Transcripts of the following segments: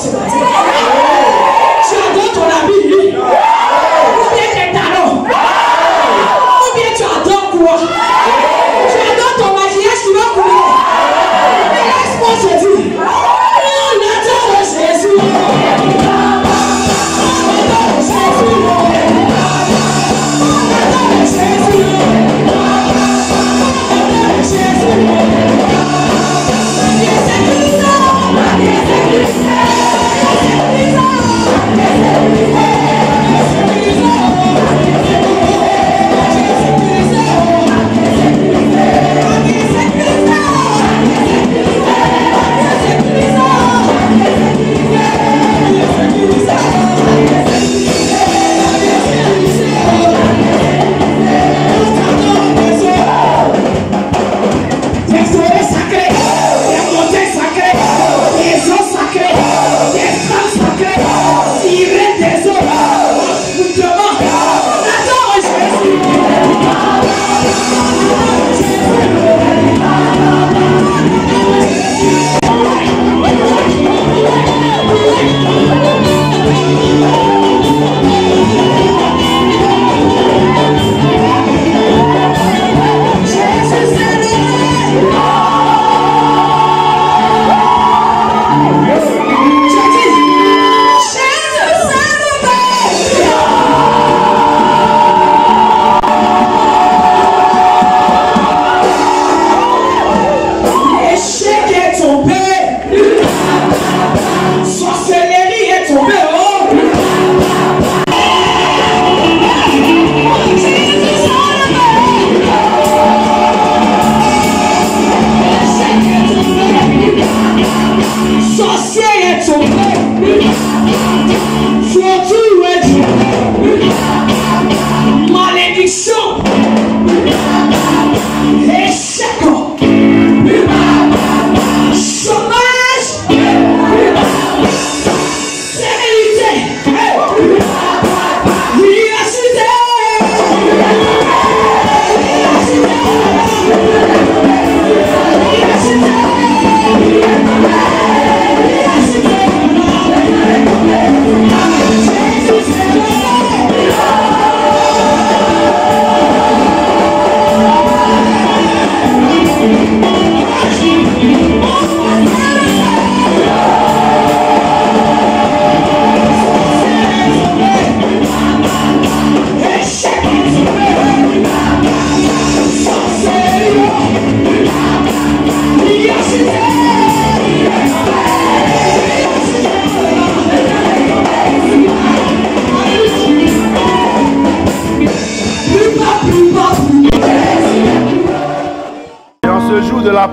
ce matin. Tu adores ton ami. Ou bien tes talents. Ou bien tu adores quoi? Tu adores ton maquillage, tu vas courir. Laisse-moi te dire. On adore Jésus. On adore Jésus.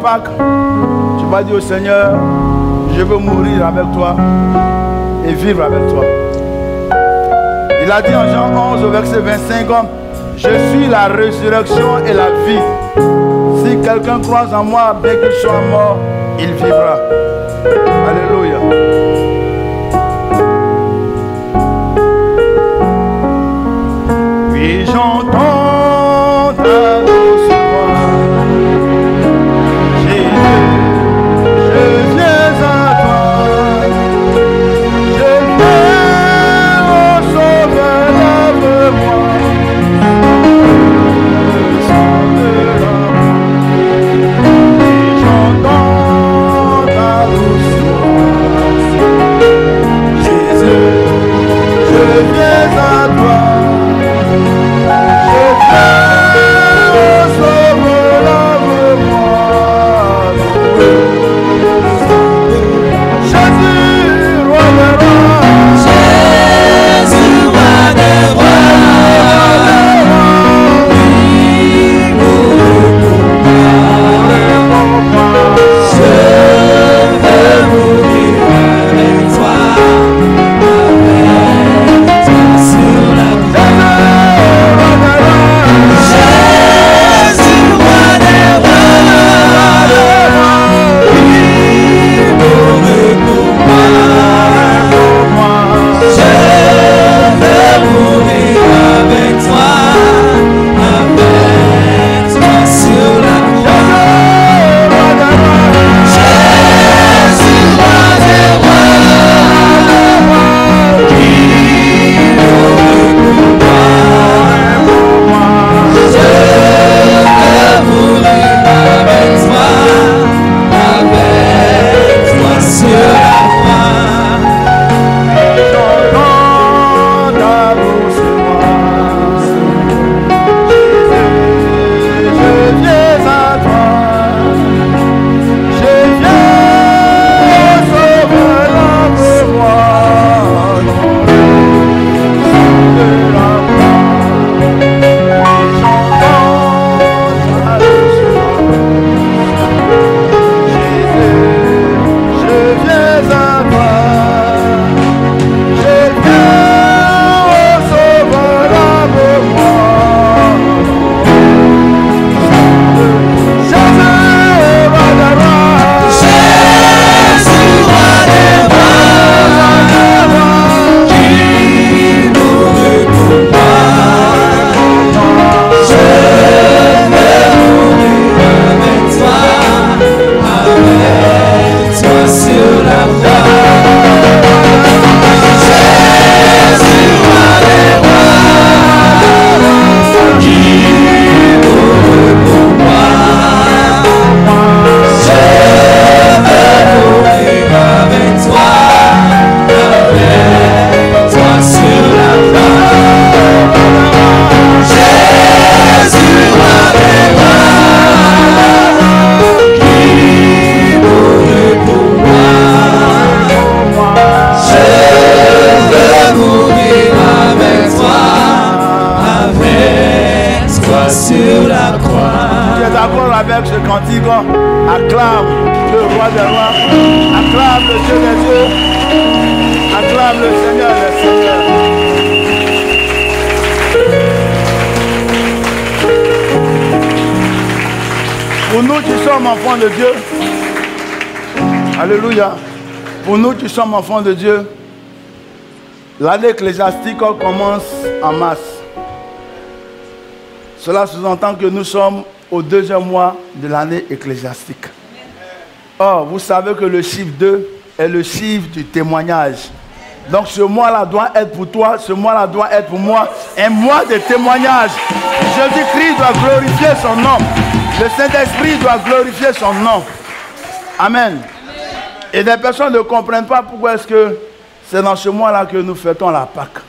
Pâques, tu vas dire au Seigneur, je veux mourir avec toi et vivre avec toi. Il a dit en Jean 11 au verset 25, je suis la résurrection et la vie. Si quelqu'un croit en moi, bien qu'il soit mort, il vivra. Alléluia. Puis j'entends ta douce voix. Je viens à toi. cantiques, acclame le roi des rois, acclame le Dieu des dieux, acclame le Seigneur des seigneurs. Pour nous qui sommes enfants de Dieu, alléluia, pour nous qui sommes enfants de Dieu, l'année ecclésiastique commence en mars. Cela sous-entend que nous sommes au 2e mois de l'année ecclésiastique. Or, vous savez que le chiffre 2 est le chiffre du témoignage. Donc ce mois-là doit être pour toi, ce mois-là doit être pour moi, un mois de témoignage. Jésus-Christ doit glorifier son nom. Le Saint-Esprit doit glorifier son nom. Amen. Et des personnes ne comprennent pas pourquoi est-ce que c'est dans ce mois-là que nous fêtons la Pâque.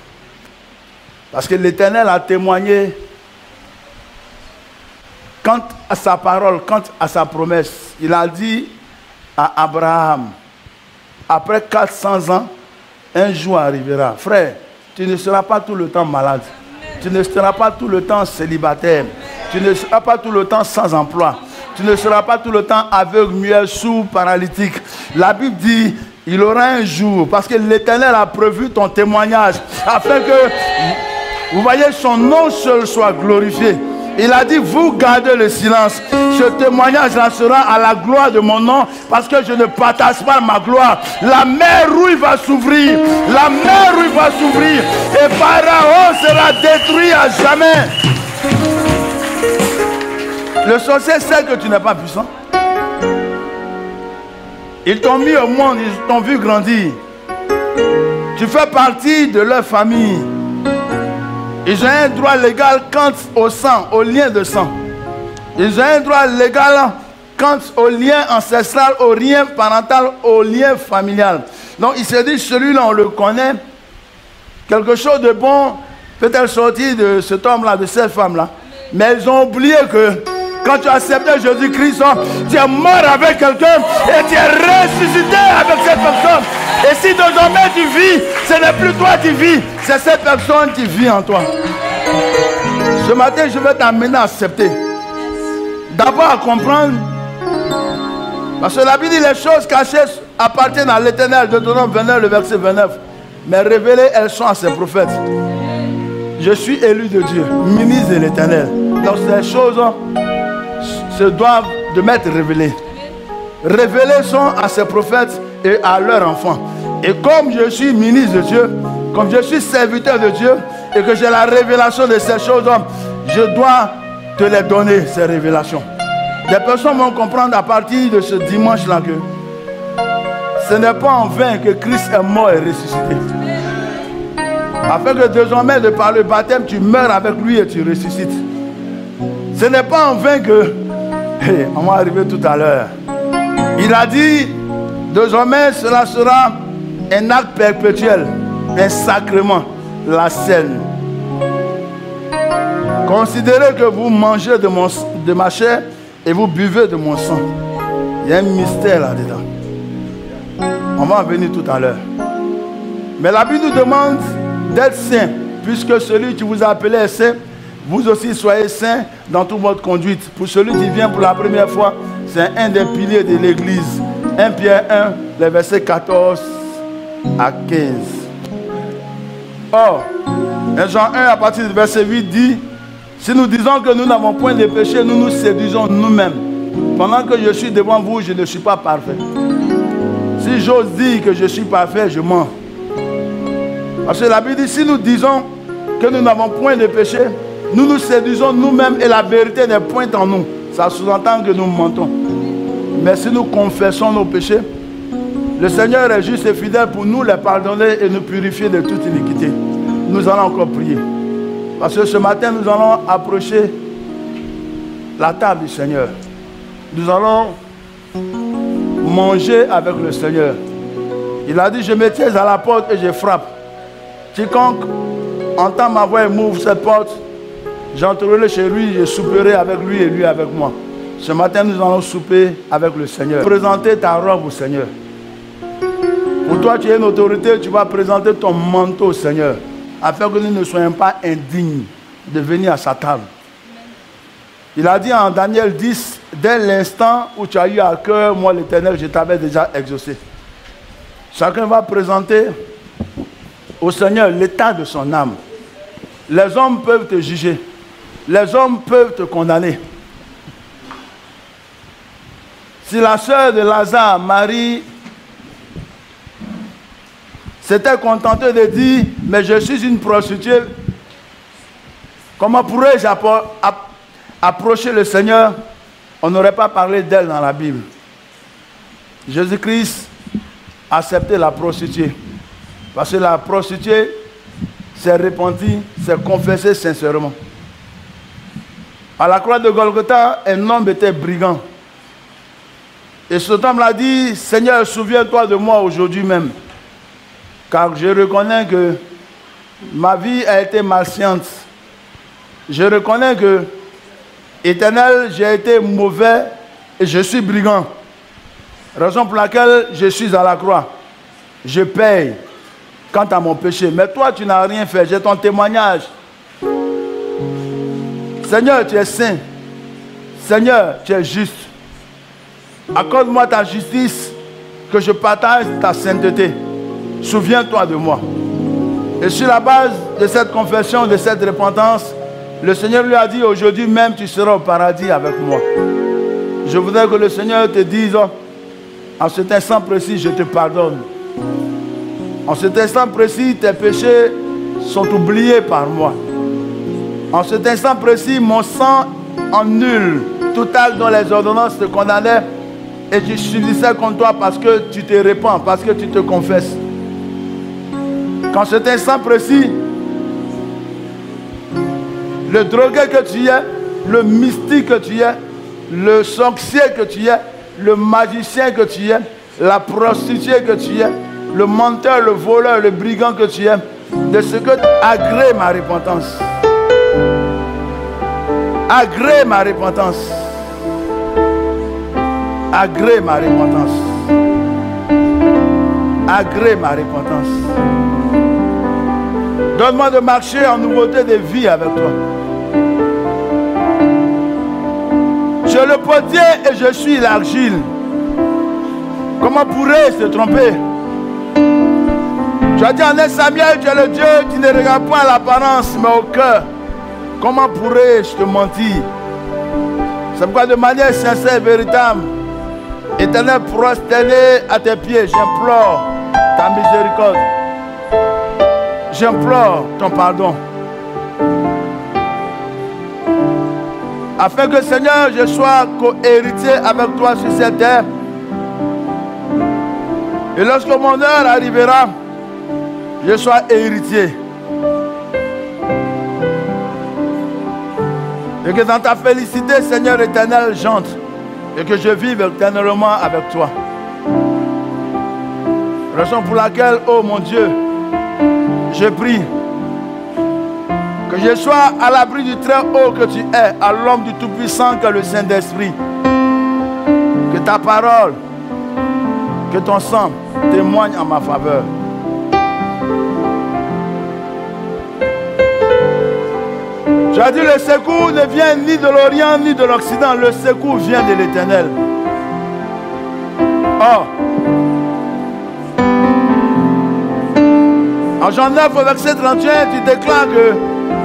Parce que l'Éternel a témoigné quant à sa parole, quant à sa promesse. Il a dit à Abraham, après 400 ans, un jour arrivera. Frère, tu ne seras pas tout le temps malade. Tu ne seras pas tout le temps célibataire. Tu ne seras pas tout le temps sans emploi. Tu ne seras pas tout le temps aveugle, muet, sourd, paralytique. La Bible dit, il aura un jour, parce que l'Éternel a prévu ton témoignage, afin que, vous voyez, son nom seul soit glorifié. Il a dit, vous gardez le silence. Ce témoignage-là sera à la gloire de mon nom, parce que je ne partage pas ma gloire. La mer rouge va s'ouvrir. La mer rouge va s'ouvrir. Et Pharaon sera détruit à jamais. Le sorcier sait que tu n'es pas puissant. Ils t'ont mis au monde, ils t'ont vu grandir. Tu fais partie de leur famille. Ils ont un droit légal quant au sang, au lien de sang. Ils ont un droit légal quant au lien ancestral, au lien parental, au lien familial. Donc il se dit, celui-là, on le connaît. Quelque chose de bon peut-être sorti de cet homme-là, de cette femme-là. Mais ils ont oublié que quand tu as accepté Jésus-Christ, tu es mort avec quelqu'un et tu es ressuscité avec cette personne. Et si désormais tu vis, ce n'est plus toi qui vis, c'est cette personne qui vit en toi. Ce matin, je vais t'amener à accepter. D'abord à comprendre. Parce que la Bible dit les choses cachées appartiennent à l'Éternel. Deutéronome 29, le verset 29. Mais révélées, elles sont à ses prophètes. Je suis élu de Dieu, ministre de l'Éternel. Donc ces choses se doivent de m'être révélées. Révélées sont à ses prophètes et à leurs enfants. Et comme je suis ministre de Dieu, comme je suis serviteur de Dieu, et que j'ai la révélation de ces choses, je dois te les donner, ces révélations. Des personnes vont comprendre à partir de ce dimanche-là que ce n'est pas en vain que Christ est mort et ressuscité. Afin que désormais, de par le baptême, tu meurs avec lui et tu ressuscites. Ce n'est pas en vain que... on va arriver tout à l'heure. Il a dit, désormais, cela sera un acte perpétuel, un sacrement, la scène. Considérez que vous mangez de ma chair et vous buvez de mon sang. Il y a un mystère là-dedans. On va en venir tout à l'heure. Mais la Bible nous demande d'être saint, puisque celui qui vous a appelé est saint, vous aussi soyez saints dans toute votre conduite. Pour celui qui vient pour la première fois, c'est un des piliers de l'Église. 1 Pierre 1, les versets 14 à 15. Or, 1 Jean 1 à partir du verset 8 dit, si nous disons que nous n'avons point de péché, nous nous séduisons nous-mêmes. Pendant que je suis devant vous, je ne suis pas parfait. Si j'ose dire que je suis parfait, je mens. Parce que la Bible dit, si nous disons que nous n'avons point de péché, nous nous séduisons nous-mêmes et la vérité n'est point en nous. Ça sous-entend que nous mentons. Mais si nous confessons nos péchés, le Seigneur est juste et fidèle pour nous les pardonner et nous purifier de toute iniquité. Nous allons encore prier. Parce que ce matin, nous allons approcher la table du Seigneur. Nous allons manger avec le Seigneur. Il a dit, je me tiens à la porte et je frappe. Quiconque entend ma voix et m'ouvre cette porte, j'entrerai chez lui, je souperai avec lui et lui avec moi. Ce matin, nous allons souper avec le Seigneur. Présenter ta robe au Seigneur. Pour toi, tu as une autorité, tu vas présenter ton manteau au Seigneur. Afin que nous ne soyons pas indignes de venir à sa table. Il a dit en Daniel 10, dès l'instant où tu as eu à cœur, moi l'Éternel, je t'avais déjà exaucé. Chacun va présenter au Seigneur l'état de son âme. Les hommes peuvent te juger. Les hommes peuvent te condamner. Si la sœur de Lazare, Marie, s'était contentée de dire, mais je suis une prostituée, comment pourrais-je approcher le Seigneur? On n'aurait pas parlé d'elle dans la Bible. Jésus-Christ a accepté la prostituée. Parce que la prostituée s'est repentie, s'est confessée sincèrement. À la croix de Golgotha, un homme était brigand. Et cet homme l'a dit, Seigneur, souviens-toi de moi aujourd'hui même. Car je reconnais que ma vie a été malséante. Je reconnais que, Éternel, j'ai été mauvais et je suis brigand. Raison pour laquelle je suis à la croix. Je paye quant à mon péché. Mais toi, tu n'as rien fait. J'ai ton témoignage. Seigneur, tu es saint. Seigneur, tu es juste. Accorde-moi ta justice, que je partage ta sainteté. Souviens-toi de moi. Et sur la base de cette confession, de cette repentance, le Seigneur lui a dit, aujourd'hui même tu seras au paradis avec moi. Je voudrais que le Seigneur te dise, en cet instant précis, je te pardonne. En cet instant précis, tes péchés sont oubliés par moi. En cet instant précis, mon sang annule tout acte dont les ordonnances te condamnaient et je subissais contre toi parce que tu te répands, parce que tu te confesses. Qu'en cet instant précis, le drogué que tu es, le mystique que tu es, le sorcier que tu es, le magicien que tu es, la prostituée que tu es, le menteur, le voleur, le brigand que tu es, de ce que agrée ma repentance. Agrée ma repentance. Agrée ma repentance. Agrée ma repentance. Donne-moi de marcher en nouveauté de vie avec toi. Je le potier et je suis l'argile. Comment pourrais-je te tromper? Tu as dit en 1 Samuel, tu es le Dieu qui ne regarde pas l'apparence, mais au cœur. Comment pourrais-je te mentir? C'est pourquoi de manière sincère et véritable, Éternel, prosterné à tes pieds, j'implore ta miséricorde. J'implore ton pardon. Afin que, Seigneur, je sois co-héritier avec toi sur cette terre. Et lorsque mon heure arrivera, je sois héritier. Et que dans ta félicité, Seigneur éternel, j'entre. Et que je vive éternellement avec toi. Raison pour laquelle, oh mon Dieu, je prie que je sois à l'abri du très haut que tu es, à l'homme du Tout-Puissant que le Saint-Esprit. Que ta parole, que ton sang témoigne en ma faveur. Tu as dit le secours ne vient ni de l'Orient ni de l'Occident, le secours vient de l'Éternel. Or, en Jean 9 au verset 31, tu déclares que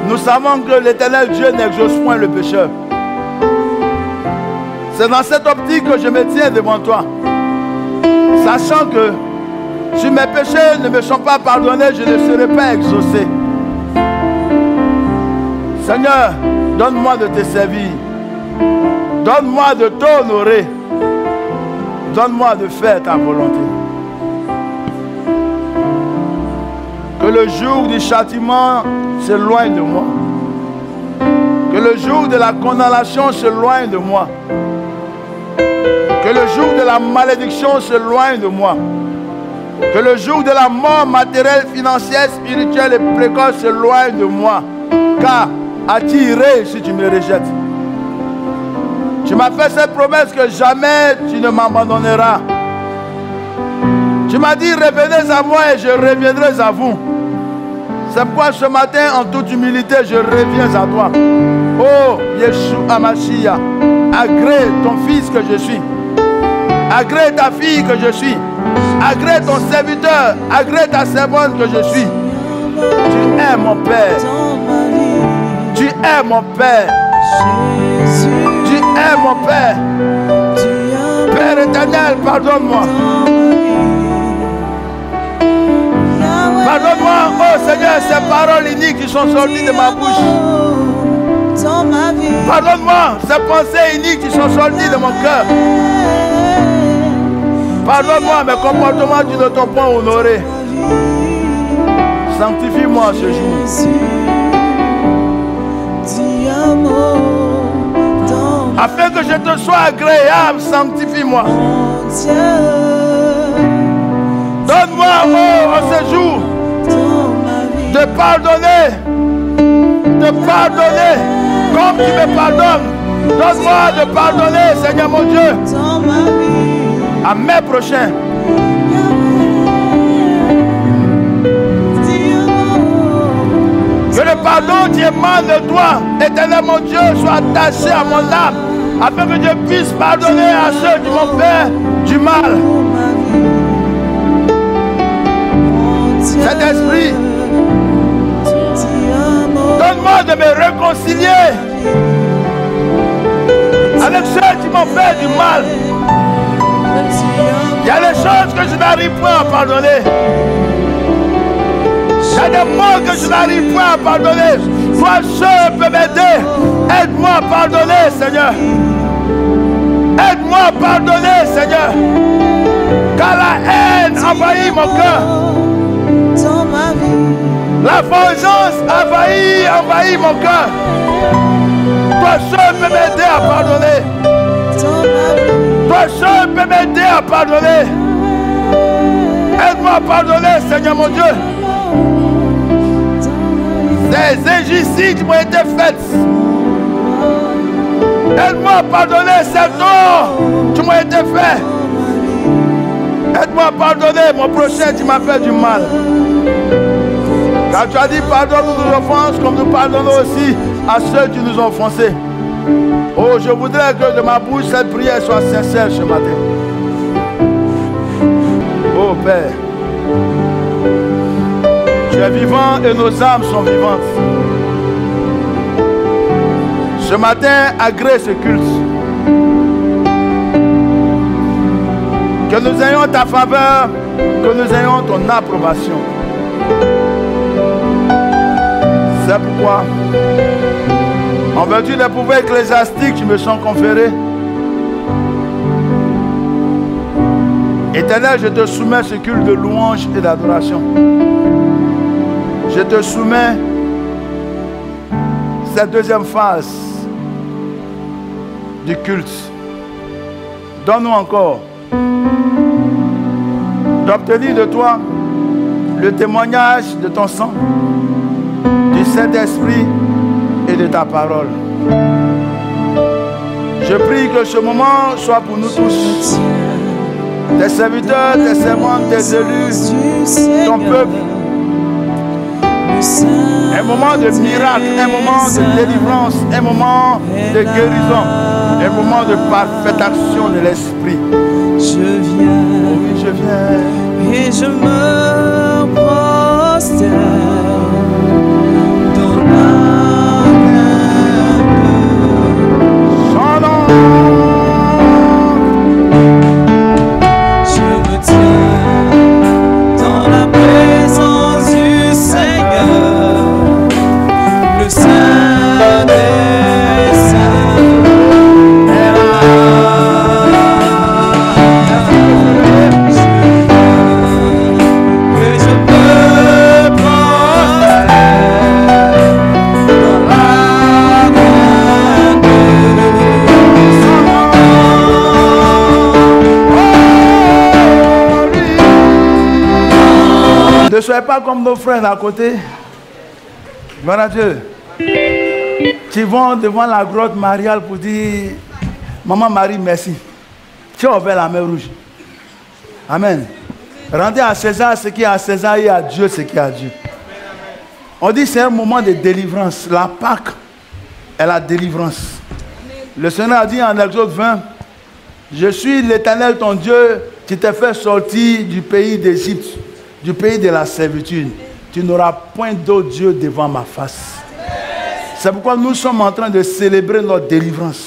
nous savons que l'Éternel Dieu n'exauce point le pécheur. C'est dans cette optique que je me tiens devant toi, sachant que si mes péchés ne me sont pas pardonnés, je ne serai pas exaucé. Seigneur, donne-moi de te servir. Donne-moi de t'honorer. Donne-moi de faire ta volonté. Que le jour du châtiment s'éloigne de moi. Que le jour de la condamnation s'éloigne de moi. Que le jour de la malédiction s'éloigne de moi. Que le jour de la mort matérielle, financière, spirituelle et précoce s'éloigne de moi. Car attiré si tu me rejettes. Tu m'as fait cette promesse que jamais tu ne m'abandonneras. Tu m'as dit revenez à moi et je reviendrai à vous. C'est pourquoi ce matin en toute humilité je reviens à toi. Oh Yeshua Mashiach, agrée ton fils que je suis. Agrée ta fille que je suis. Agrée ton serviteur. Agrée ta servante que je suis. Tu es mon Père. Tu es mon Père. Tu es mon Père. Père éternel, pardonne-moi. Pardonne-moi, oh Seigneur, ces paroles iniques qui sont sorties de ma bouche. Pardonne-moi, ces pensées iniques qui sont sorties de mon cœur. Pardonne-moi mes comportements qui ne t'ont pas honoré. Sanctifie-moi ce jour. Afin que je te sois agréable, sanctifie-moi. Donne-moi, oh, en ce jour, de pardonner, comme tu me pardonnes. Donne-moi de pardonner, Seigneur mon Dieu, à mes prochains. Que le pardon qui émane de toi, éternel mon Dieu, soit attaché à mon âme, afin que je puisse pardonner à ceux qui m'ont fait du mal. Saint-Esprit, donne-moi de me réconcilier avec ceux qui m'ont fait du mal. Il y a des choses que je n'arrive pas à pardonner. Il y a des mots que je n'arrive pas à pardonner. Toi seul peux m'aider. Aide-moi à pardonner, Seigneur. Aide-moi à pardonner, Seigneur. Car la haine envahit mon cœur. La vengeance envahit mon cœur. Toi seul peux m'aider à pardonner. Toi seul peux m'aider à pardonner. Aide-moi à pardonner, Seigneur mon Dieu. Ces injustices qui m'ont été faites. Aide-moi à pardonner ces torts qui m'ont été faits. Aide-moi à pardonner mon prochain qui m'a fait du mal. Car tu as dit pardonne-nous nos offenses comme nous pardonnons aussi à ceux qui nous ont offensés. Oh, je voudrais que de ma bouche cette prière soit sincère ce matin. Oh Père, tu es vivant et nos âmes sont vivantes. Ce matin, agrée ce culte. Que nous ayons ta faveur, que nous ayons ton approbation. C'est pourquoi, en vertu des pouvoirs ecclésiastiques qui me sont conférés, Éternel, je te soumets ce culte de louange et d'adoration. Je te soumets cette deuxième phase du culte. Donne-nous encore d'obtenir de toi le témoignage de ton sang, du Saint-Esprit et de ta parole. Je prie que ce moment soit pour nous tous, tes serviteurs, tes servantes, tes élus, ton peuple, un moment de miracle, un moment de délivrance, un moment de guérison, un moment de parfaite action de l'Esprit. Je viens, Oui, je viens. et je me prosterne dans la main de Son nom. Je me tiens dans la présence du Seigneur, le Saint des Saints est là. Que je peux prosterner dans la main de son nom. Ne soyez pas comme nos frères à côté. Gloire à Dieu. Qui vont devant la grotte mariale pour dire Maman Marie, merci. Tu as ouvert la mer rouge. Amen. Rendez à César ce qui est à César et à Dieu ce qui est à Dieu. On dit c'est un moment de délivrance. La Pâque est la délivrance. Le Seigneur a dit en Exode 20, je suis l'Éternel ton Dieu qui t'a fait sortir du pays d'Égypte, du pays de la servitude. Tu n'auras point d'autre Dieu devant ma face. C'est pourquoi nous sommes en train de célébrer notre délivrance.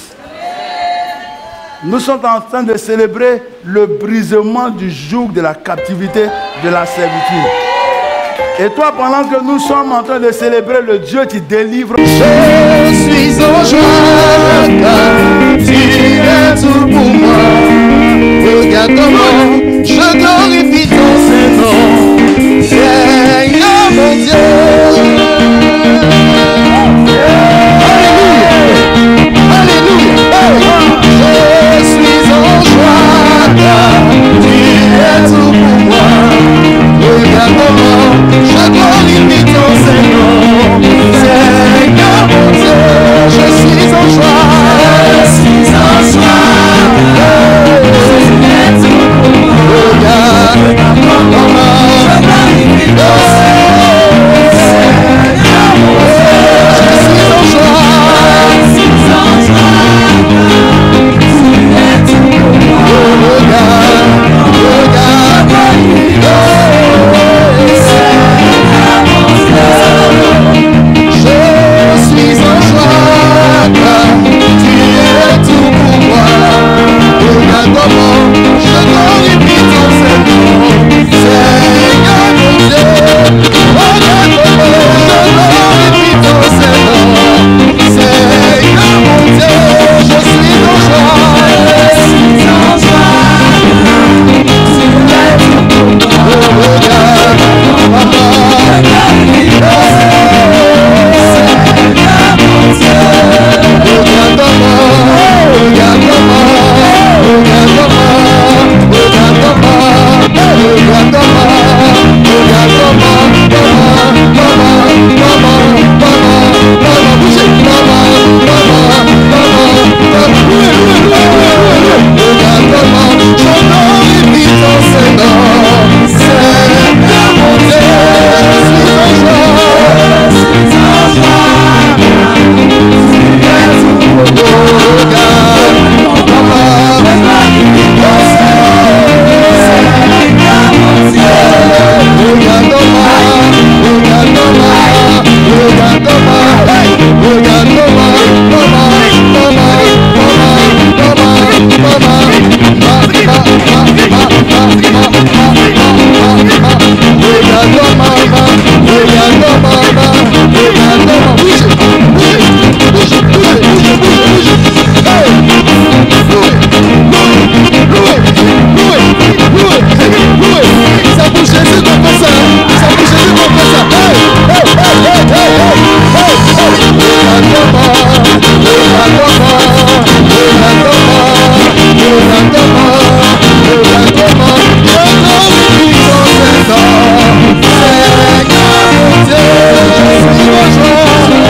Nous sommes en train de célébrer le brisement du joug de la captivité, de la servitude. Et toi, pendant que nous sommes en train de célébrer le Dieu qui délivre, Je suis en joie car tu es tout pour moi. Regarde-moi, je glorifie ton Saint-Nom, Seigneur mon Dieu. Alléluia, Alléluia. Je suis en joie car tu es tout pour moi. Regarde-moi, je glorifie ton Saint-Nom, Seigneur mon Dieu. Je suis en joie, je suis en joie. Regarde-moi, je glorifie ton Seigneur, Seigneur mon Dieu. Je suis en joie, je suis en joie.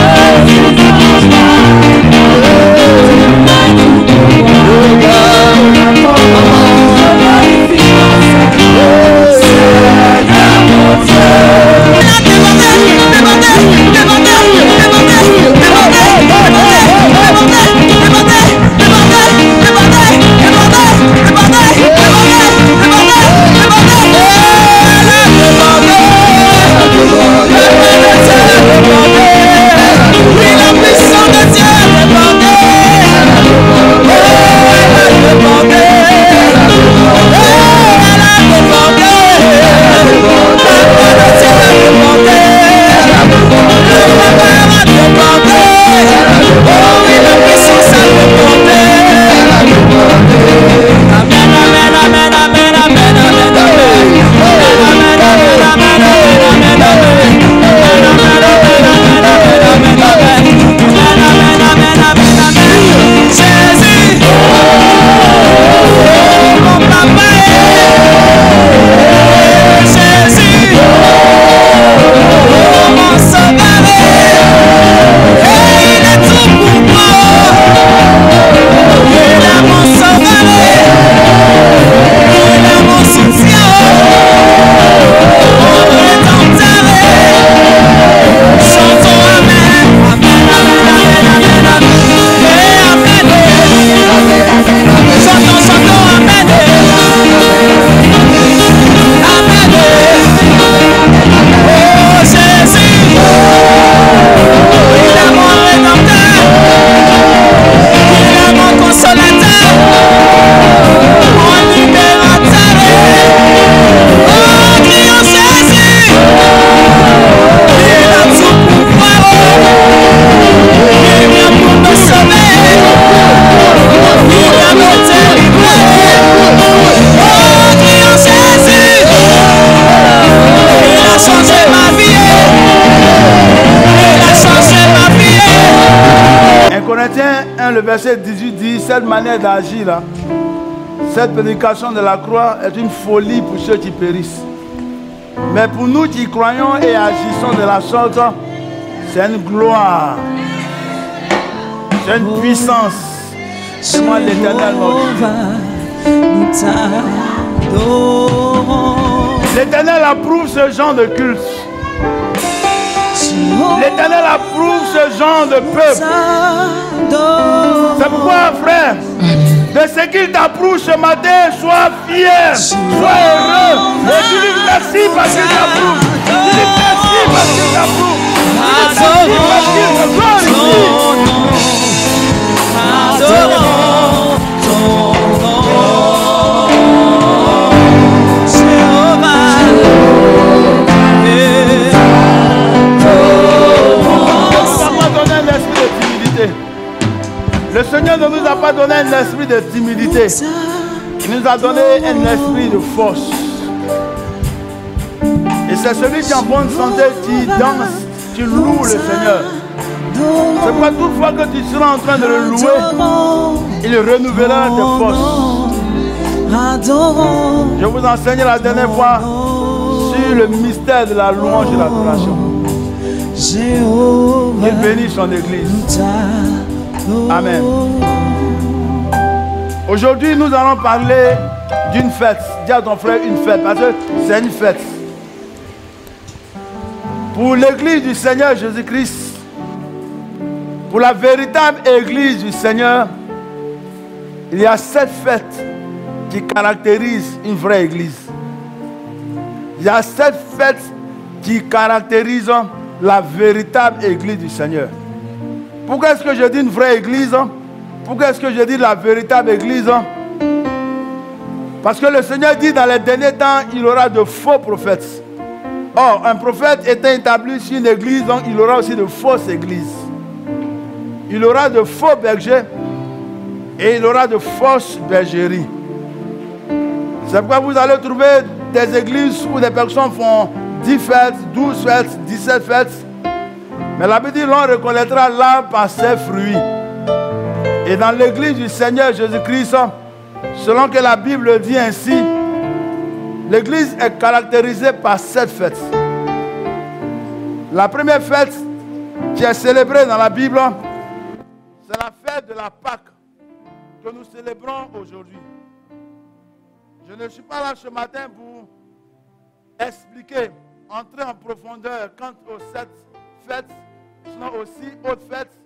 Corinthiens 1, le verset 18 dit, cette manière d'agir là, cette prédication de la croix est une folie pour ceux qui périssent. Mais pour nous qui croyons et agissons de la sorte, c'est une gloire, c'est une puissance. C'est moi l'Éternel. L'Éternel approuve ce genre de culte. L'Éternel approuve ce genre de peuple. C'est pourquoi, frère, de ce qu'il t'approuve ce matin, sois fier, sois heureux. Et dis-lui merci parce qu'il t'approuve. Dis-lui merci parce qu'il t'approuve. Dis-lui merci parce qu'il te glorifie. Adorons ton nom, Jéhovah. Le Seigneur ne nous a pas donné un esprit de timidité. Il nous a donné un esprit de force. Et c'est celui qui est en bonne santé qui danse, qui loue le Seigneur. C'est pas toute fois que tu seras en train de le louer, il renouvellera tes forces. Je vous enseignais la dernière fois sur le mystère de la louange et de l'adoration. Il bénit son église. Amen. Aujourd'hui, nous allons parler d'une fête. Dis à ton frère une fête, parce que c'est une fête. Pour l'église du Seigneur Jésus-Christ, pour la véritable église du Seigneur, il y a 7 fêtes qui caractérisent une vraie église. Il y a 7 fêtes qui caractérisent la véritable église du Seigneur. Pourquoi est-ce que je dis une vraie église? Pourquoi est-ce que je dis la véritable église? Parce que le Seigneur dit dans les derniers temps, il y aura de faux prophètes. Or, un prophète étant établi sur une église, donc il aura aussi de fausses églises. Il aura de faux bergers et il aura de fausses bergeries. C'est pourquoi vous allez trouver des églises où des personnes font 10 fêtes, 12 fêtes, 17 fêtes. Mais la Bible dit, l'on reconnaîtra l'arbre par ses fruits. Et dans l'église du Seigneur Jésus-Christ, selon que la Bible dit ainsi, l'église est caractérisée par 7 fêtes. La première fête qui est célébrée dans la Bible, c'est la fête de la Pâque que nous célébrons aujourd'hui. Je ne suis pas là ce matin pour expliquer, entrer en profondeur quant aux 7 fêtes, sinon aussi autres fêtes.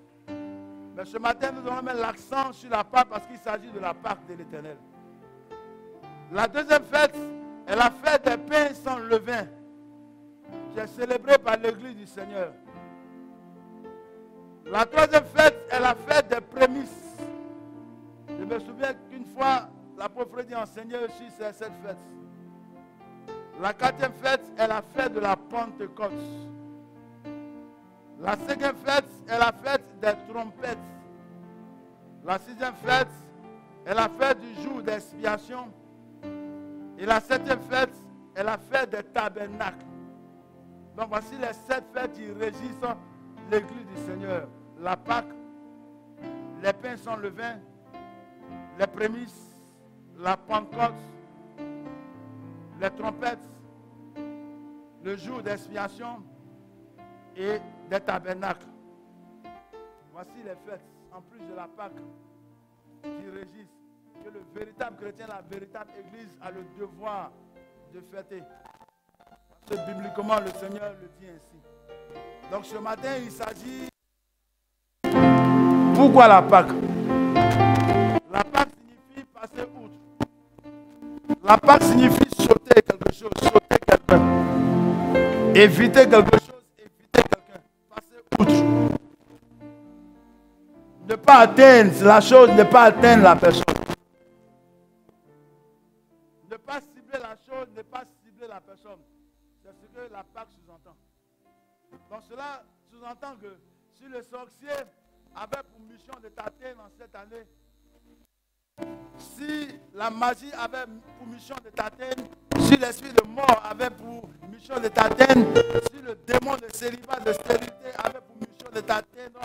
Mais ce matin, nous allons mettre l'accent sur la Pâque parce qu'il s'agit de la Pâque de l'Éternel. La deuxième fête est la fête des pains sans levain, qui est célébrée par l'église du Seigneur. La troisième fête est la fête des prémices. Je me souviens qu'une fois, l'apôtre dit enseignait aussi cette fête. La quatrième fête est la fête de la Pentecôte. La cinquième fête est la fête des trompettes. La sixième fête est la fête du jour d'expiation. Et la septième fête est la fête des tabernacles. Donc voici les 7 fêtes qui régissent l'église du Seigneur. La Pâque, les pains sans levain, les prémices, la Pentecôte, les trompettes, le jour d'expiation et des tabernacles. Voici les fêtes, en plus de la Pâque, qui régissent, que le véritable chrétien, la véritable église a le devoir de fêter. Parce que bibliquement, le Seigneur le dit ainsi. Donc ce matin, il s'agit... Pourquoi la Pâque? La Pâque signifie passer outre. La Pâque signifie sauter quelque chose, sauter quelqu'un. Éviter quelque chose, éviter quelqu'un. Passer outre. Ne pas atteindre la chose, ne pas atteindre la personne. Ne pas cibler la chose, ne pas cibler la personne. C'est ce que la Pâque sous-entend. Donc cela sous-entend que si le sorcier avait pour mission de t'atteindre en cette année, si la magie avait pour mission de t'atteindre, si l'esprit de mort avait pour mission de t'atteindre, si le démon de célibat, de stérilité avait pour mission de t'atteindre,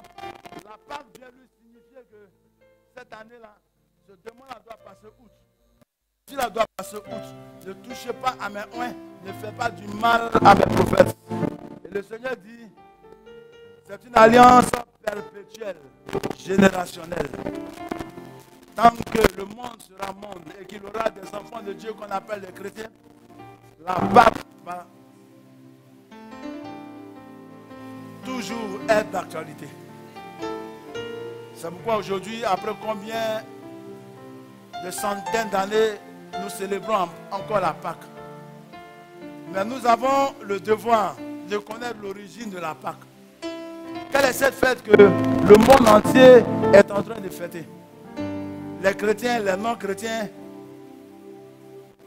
la Pâque vient lui signifier mais ouais, ne fais pas du mal à mes prophètes. Et le Seigneur dit, c'est une alliance perpétuelle, générationnelle. Tant que le monde sera monde et qu'il aura des enfants de Dieu qu'on appelle les chrétiens, la Pâque va toujours être d'actualité. C'est pourquoi aujourd'hui, après combien de centaines d'années, nous célébrons encore la Pâque. Mais nous avons le devoir de connaître l'origine de la Pâque. Quelle est cette fête que le monde entier est en train de fêter? Les chrétiens, les non-chrétiens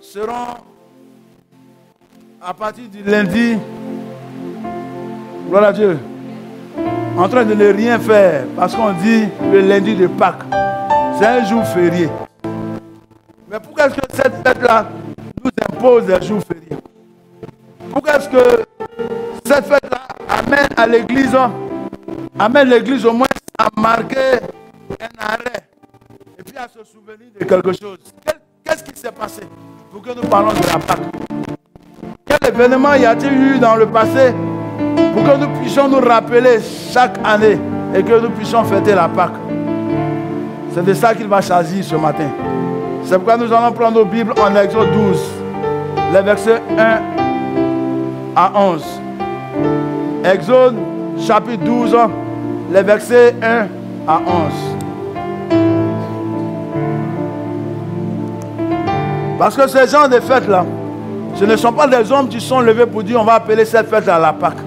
seront à partir du lundi, gloire à Dieu, en train de ne rien faire parce qu'on dit le lundi de Pâques. C'est un jour férié. Mais pourquoi est-ce que cette fête-là nous impose des jours fériés? Pourquoi est-ce que cette fête-là amène l'église au moins à marquer un arrêt et puis à se souvenir de quelque chose? Qu'est-ce qui s'est passé pour que nous parlons de la Pâque? Quel événement y a-t-il eu dans le passé pour que nous puissions nous rappeler chaque année et que nous puissions fêter la Pâque? C'est de ça qu'il va choisir ce matin. C'est pourquoi nous allons prendre nos Bibles en Exode 12, les versets 1 à 11. Exode chapitre 12, les versets 1 à 11. Parce que ces gens de fêtes-là, ce ne sont pas des hommes qui sont levés pour dire on va appeler cette fête-là la Pâque.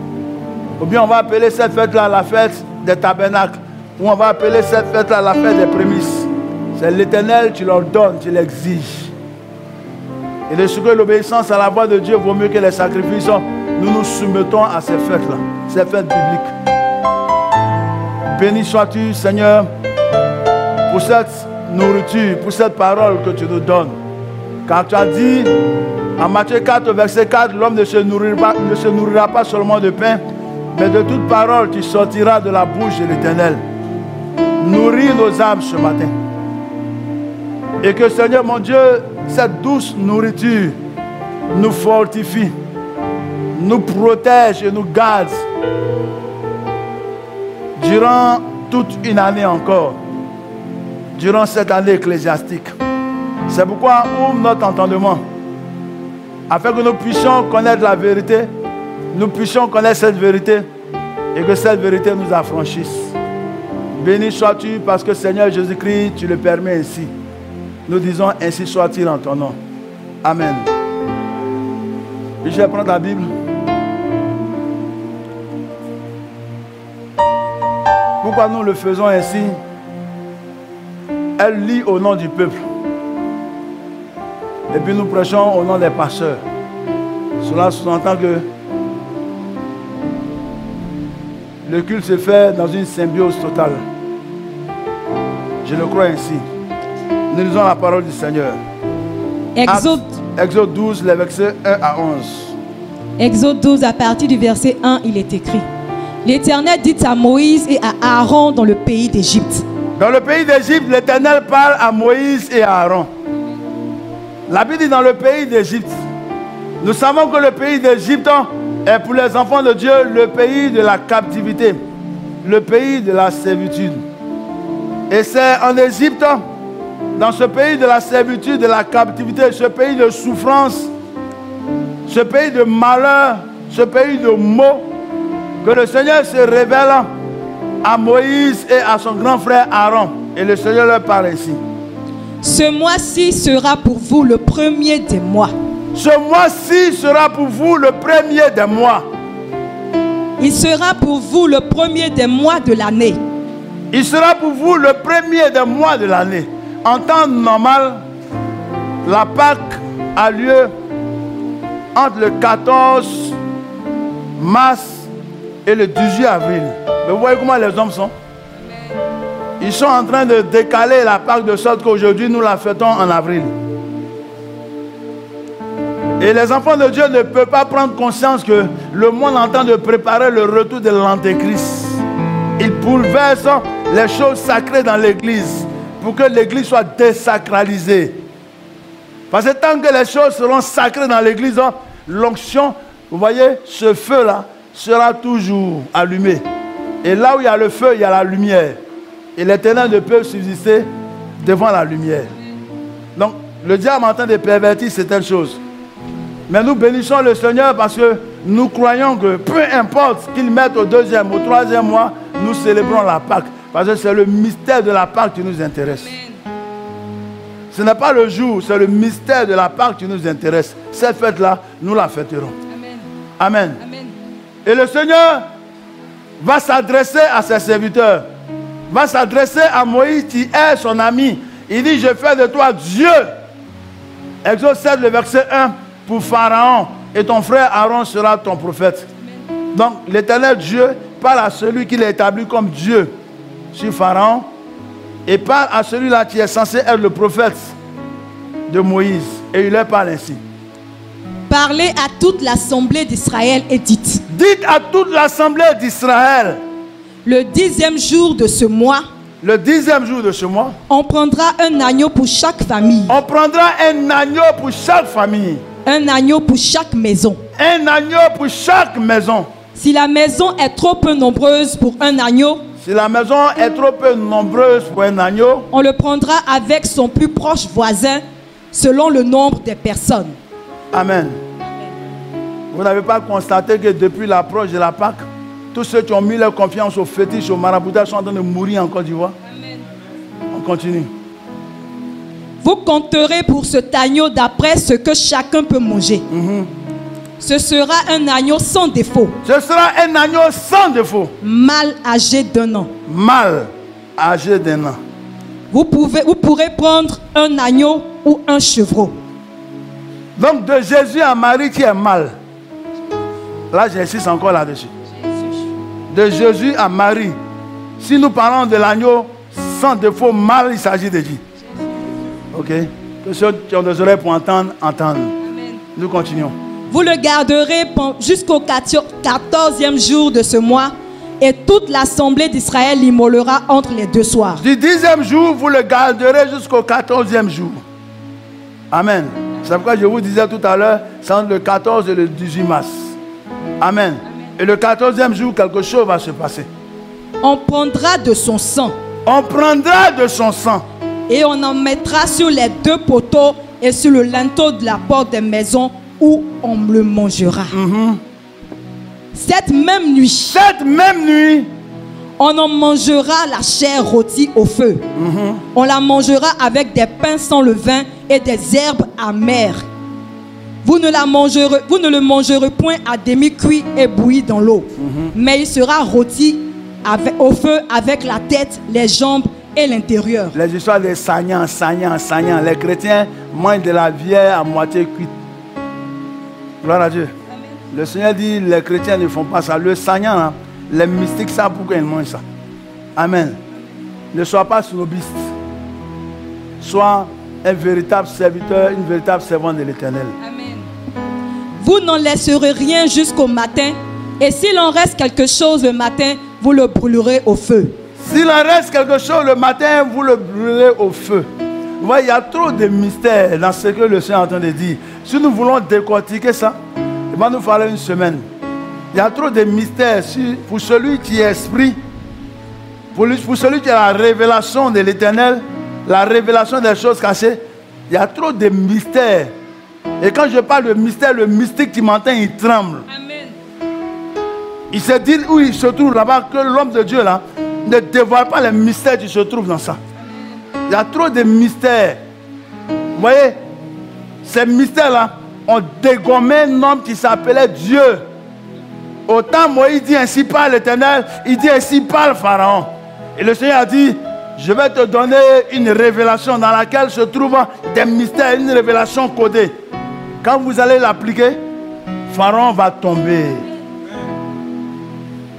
Ou bien on va appeler cette fête-là la fête des tabernacles. Ou on va appeler cette fête-là la fête des prémices. C'est l'Éternel qui leur donne, qui l'exige. Et de ce que l'obéissance à la voix de Dieu vaut mieux que les sacrifices, nous nous soumettons à ces fêtes-là, ces fêtes bibliques. Béni sois-tu, Seigneur, pour cette nourriture, pour cette parole que tu nous donnes. Car tu as dit, en Matthieu 4, verset 4, l'homme ne se nourrira pas seulement de pain, mais de toute parole qui sortira de la bouche de l'Éternel. Nourris nos âmes ce matin. Et que, Seigneur mon Dieu, cette douce nourriture nous fortifie, nous protège et nous garde durant toute une année encore, durant cette année ecclésiastique. C'est pourquoi ouvre notre entendement, afin que nous puissions connaître la vérité, nous puissions connaître cette vérité et que cette vérité nous affranchisse. Béni sois-tu parce que, Seigneur Jésus-Christ, tu le permets ainsi. Nous disons ainsi soit-il en ton nom. Amen. Et je vais prendre la Bible. Pourquoi nous le faisons ainsi? Elle lit au nom du peuple. Et puis nous prêchons au nom des pasteurs. Cela sous-entend que le culte se fait dans une symbiose totale. Je le crois ainsi. Nous lisons la parole du Seigneur. Exode 12, les versets 1 à 11. Exode 12, à partir du verset 1, il est écrit: L'Éternel dit à Moïse et à Aaron dans le pays d'Égypte. Dans le pays d'Égypte, l'Éternel parle à Moïse et à Aaron. La Bible dit dans le pays d'Égypte. Nous savons que le pays d'Égypte est pour les enfants de Dieu le pays de la captivité, le pays de la servitude. Et c'est en Égypte, dans ce pays de la servitude, de la captivité, ce pays de souffrance, ce pays de malheur, ce pays de maux, que le Seigneur se révèle à Moïse et à son grand frère Aaron. Et le Seigneur leur parle ainsi. Ce mois-ci sera pour vous le premier des mois. Ce mois-ci sera pour vous le premier des mois. Il sera pour vous le premier des mois de l'année. Il sera pour vous le premier des mois de l'année. En temps normal, la Pâque a lieu entre le 14 mars et le 18 avril. Mais vous voyez comment les hommes sont? Ils sont en train de décaler la Pâque de sorte qu'aujourd'hui nous la fêtons en avril. Et les enfants de Dieu ne peuvent pas prendre conscience que le monde est en train de préparer le retour de l'Antéchrist. Ils bouleversent les choses sacrées dans l'église pour que l'église soit désacralisée. Parce que tant que les choses seront sacrées dans l'église, l'onction, vous voyez, ce feu-là sera toujours allumé. Et là où il y a le feu, il y a la lumière. Et l'Éternel ne peut subsister devant la lumière. Donc, le diable en train de pervertir certaines choses. Mais nous bénissons le Seigneur parce que nous croyons que peu importe ce qu'il mette au 2e, au 3e mois, nous célébrons la Pâque. Parce que c'est le mystère de la Pâque qui nous intéresse. Ce n'est pas le jour, c'est le mystère de la Pâque qui nous intéresse. Cette fête-là, nous la fêterons. Amen. Amen. Et le Seigneur va s'adresser à ses serviteurs. Va s'adresser à Moïse qui est son ami. Il dit, je fais de toi Dieu. Exode 7, le verset 1, pour Pharaon. Et ton frère Aaron sera ton prophète. Donc l'Éternel Dieu parle à celui qui l'a établi comme Dieu sur Pharaon. Et parle à celui-là qui est censé être le prophète de Moïse. Et il leur parle ainsi. Parlez à toute l'assemblée d'Israël et dites. Dites à toute l'assemblée d'Israël. Le 10e jour de ce mois. Le 10e jour de ce mois. On prendra un agneau pour chaque famille. On prendra un agneau pour chaque famille. Un agneau pour chaque maison. Un agneau pour chaque maison. Si la maison est trop peu nombreuse pour un agneau. Si la maison est trop peu nombreuse pour un agneau. On le prendra avec son plus proche voisin selon le nombre des personnes. Amen. Vous n'avez pas constaté que depuis l'approche de la Pâque, tous ceux qui ont mis leur confiance au fétiche, au maraboutage sont en train de mourir en Côte d'Ivoire? On continue. Vous compterez pour cet agneau d'après ce que chacun peut manger. Ce sera un agneau sans défaut. Ce sera un agneau sans défaut. Mâle âgé d'1 an. Mâle âgé d'1 an. Vous pourrez prendre un agneau ou un chevreau. Donc de Jésus à Marie qui est mâle. Là j'insiste encore là-dessus. De Jésus à Marie. Si nous parlons de l'agneau sans défaut mâle, il s'agit de qui? Ok. Que ceux qui ont des oreilles pour entendre, entendent. Nous continuons. Vous le garderez jusqu'au 14e jour de ce mois et toute l'assemblée d'Israël l'immolera entre les 2 soirs. Du 10e jour, vous le garderez jusqu'au 14e jour. Amen. C'est pourquoi je vous disais tout à l'heure, c'est entre le 14 et le 18 mars. Amen. Et le 14e jour, quelque chose va se passer. On prendra de son sang. On prendra de son sang. Et on en mettra sur les 2 poteaux et sur le linteau de la porte des maisons où on le mangera. Cette même nuit, on en mangera la chair rôtie au feu. On la mangera avec des pains sans levain et des herbes amères. Vous ne le mangerez point à demi-cuit et bouilli dans l'eau. Mais il sera rôti au feu avec la tête, les jambes et l'intérieur. Les histoires des sagnants. Les chrétiens mangent de la vieille à moitié cuite. Gloire à Dieu. Amen. Le Seigneur dit, les chrétiens ne font pas ça. Le sagnant, hein, les mystiques savent pourquoi ils mangent ça. Amen. Ne sois pas snobiste. Sois un véritable serviteur, une véritable servante de l'Éternel. Amen. Vous n'en laisserez rien jusqu'au matin. Et s'il en reste quelque chose le matin, vous le brûlerez au feu. S'il en reste quelque chose le matin, vous le brûlerez au feu. Vous voyez, il y a trop de mystères dans ce que le Seigneur est en train de dire. Si nous voulons décortiquer ça, il va nous falloir une semaine. Il y a trop de mystères pour celui qui est esprit, pour celui qui a la révélation de l'Éternel, la révélation des choses cachées. Il y a trop de mystères. Et quand je parle de mystère, le mystique qui m'entend, il tremble. Amen. Il se dit où il se trouve là-bas, que l'homme de Dieu là ne dévoile pas les mystères qui se trouvent dans ça. Il y a trop de mystères. Vous voyez, ces mystères-là ont dégommé un homme qui s'appelait Dieu. Autant Moïse dit ainsi par l'Éternel, il dit ainsi par le Pharaon. Et le Seigneur a dit, je vais te donner une révélation dans laquelle se trouvent des mystères, une révélation codée. Quand vous allez l'appliquer, Pharaon va tomber.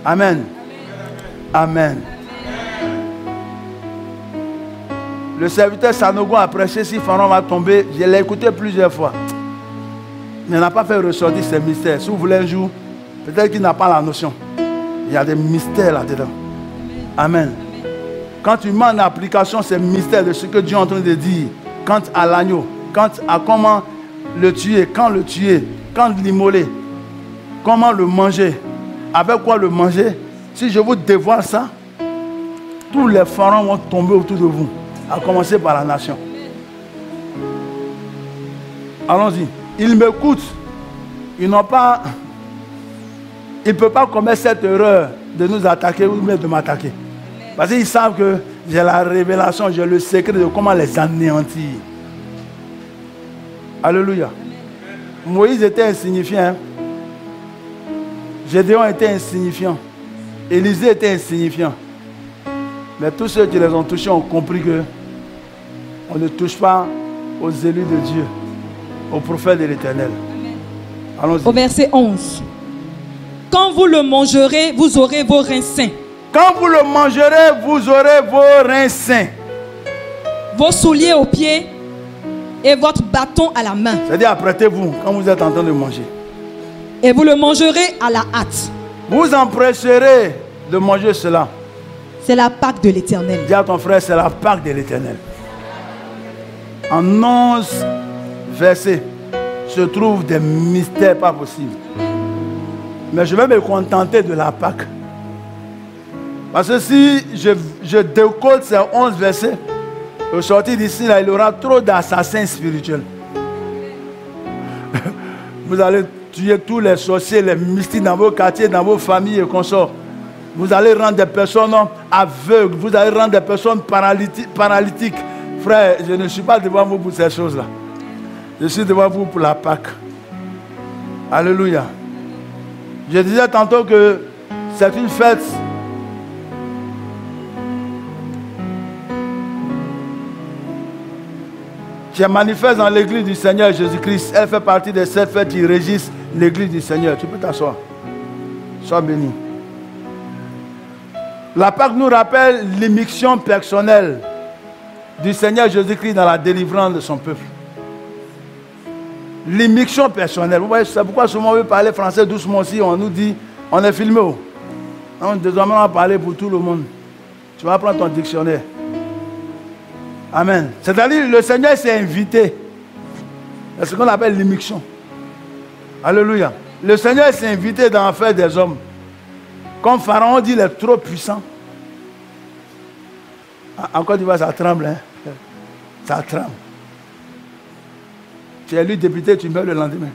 Amen. Amen. Le serviteur Sanogo a prêché si Pharaon va tomber. Je l'ai écouté plusieurs fois. Mais il n'a pas fait ressortir ces mystères. Si vous voulez un jour, peut-être qu'il n'a pas la notion. Il y a des mystères là-dedans. Amen. Quand tu mets en application ces mystères de ce que Dieu est en train de dire, quant à l'agneau, à comment le tuer, quand l'immoler, comment le manger, avec quoi le manger. Si je vous dévoile ça, tous les pharaons vont tomber autour de vous, à commencer par la nation. Allons-y. Ils m'écoutent. Ils ne peuvent pas commettre cette erreur de nous attaquer ou même de m'attaquer. Parce qu'ils savent que j'ai la révélation, j'ai le secret de comment les anéantir. Alléluia. Moïse était insignifiant. Hein? Gédéon était insignifiant. Élisée était insignifiant. Mais tous ceux qui les ont touchés ont compris que on ne touche pas aux élus de Dieu, aux prophètes de l'Éternel. Allons-y. Au verset 11. Quand vous le mangerez, vous aurez vos reins sains. Quand vous le mangerez, vous aurez vos reins sains. Vos souliers aux pieds et votre bâton à la main. C'est-à-dire, apprêtez-vous quand vous êtes en train de manger. Et vous le mangerez à la hâte. Vous empressez de manger cela. C'est la Pâque de l'Éternel. Dis à ton frère, c'est la Pâque de l'Éternel. En 11 versets se trouvent des mystères pas possibles. Mais je vais me contenter de la Pâque. Parce que si je décode ces 11 versets, au sortir d'ici, là, il y aura trop d'assassins spirituels. Vous allez tuer tous les sorciers, les mystiques dans vos quartiers, dans vos familles et consorts. Vous allez rendre des personnes aveugles, vous allez rendre des personnes paralytiques. Frère, je ne suis pas devant vous pour ces choses-là. Je suis devant vous pour la Pâque. Alléluia. Je disais tantôt que c'est une fête qui est manifeste dans l'église du Seigneur Jésus-Christ. Elle fait partie de ces fêtes qui régissent l'église du Seigneur. Tu peux t'asseoir. Sois béni. La Pâque nous rappelle l'immixtion personnelle du Seigneur Jésus-Christ dans la délivrance de son peuple. L'immixtion personnelle. Vous voyez, c'est pourquoi souvent on veut parler français doucement aussi. On nous dit, on est filmé. Donc, désormais, on va parler pour tout le monde. Tu vas prendre ton dictionnaire. Amen. C'est-à-dire, le Seigneur s'est invité. C'est ce qu'on appelle l'immixtion. Alléluia. Le Seigneur s'est invité dans l'affaire des hommes. Comme Pharaon dit, il est trop puissant. En Côte d'Ivoire, ça tremble. Hein? Ça tremble. Tu es élu député, tu meurs le lendemain.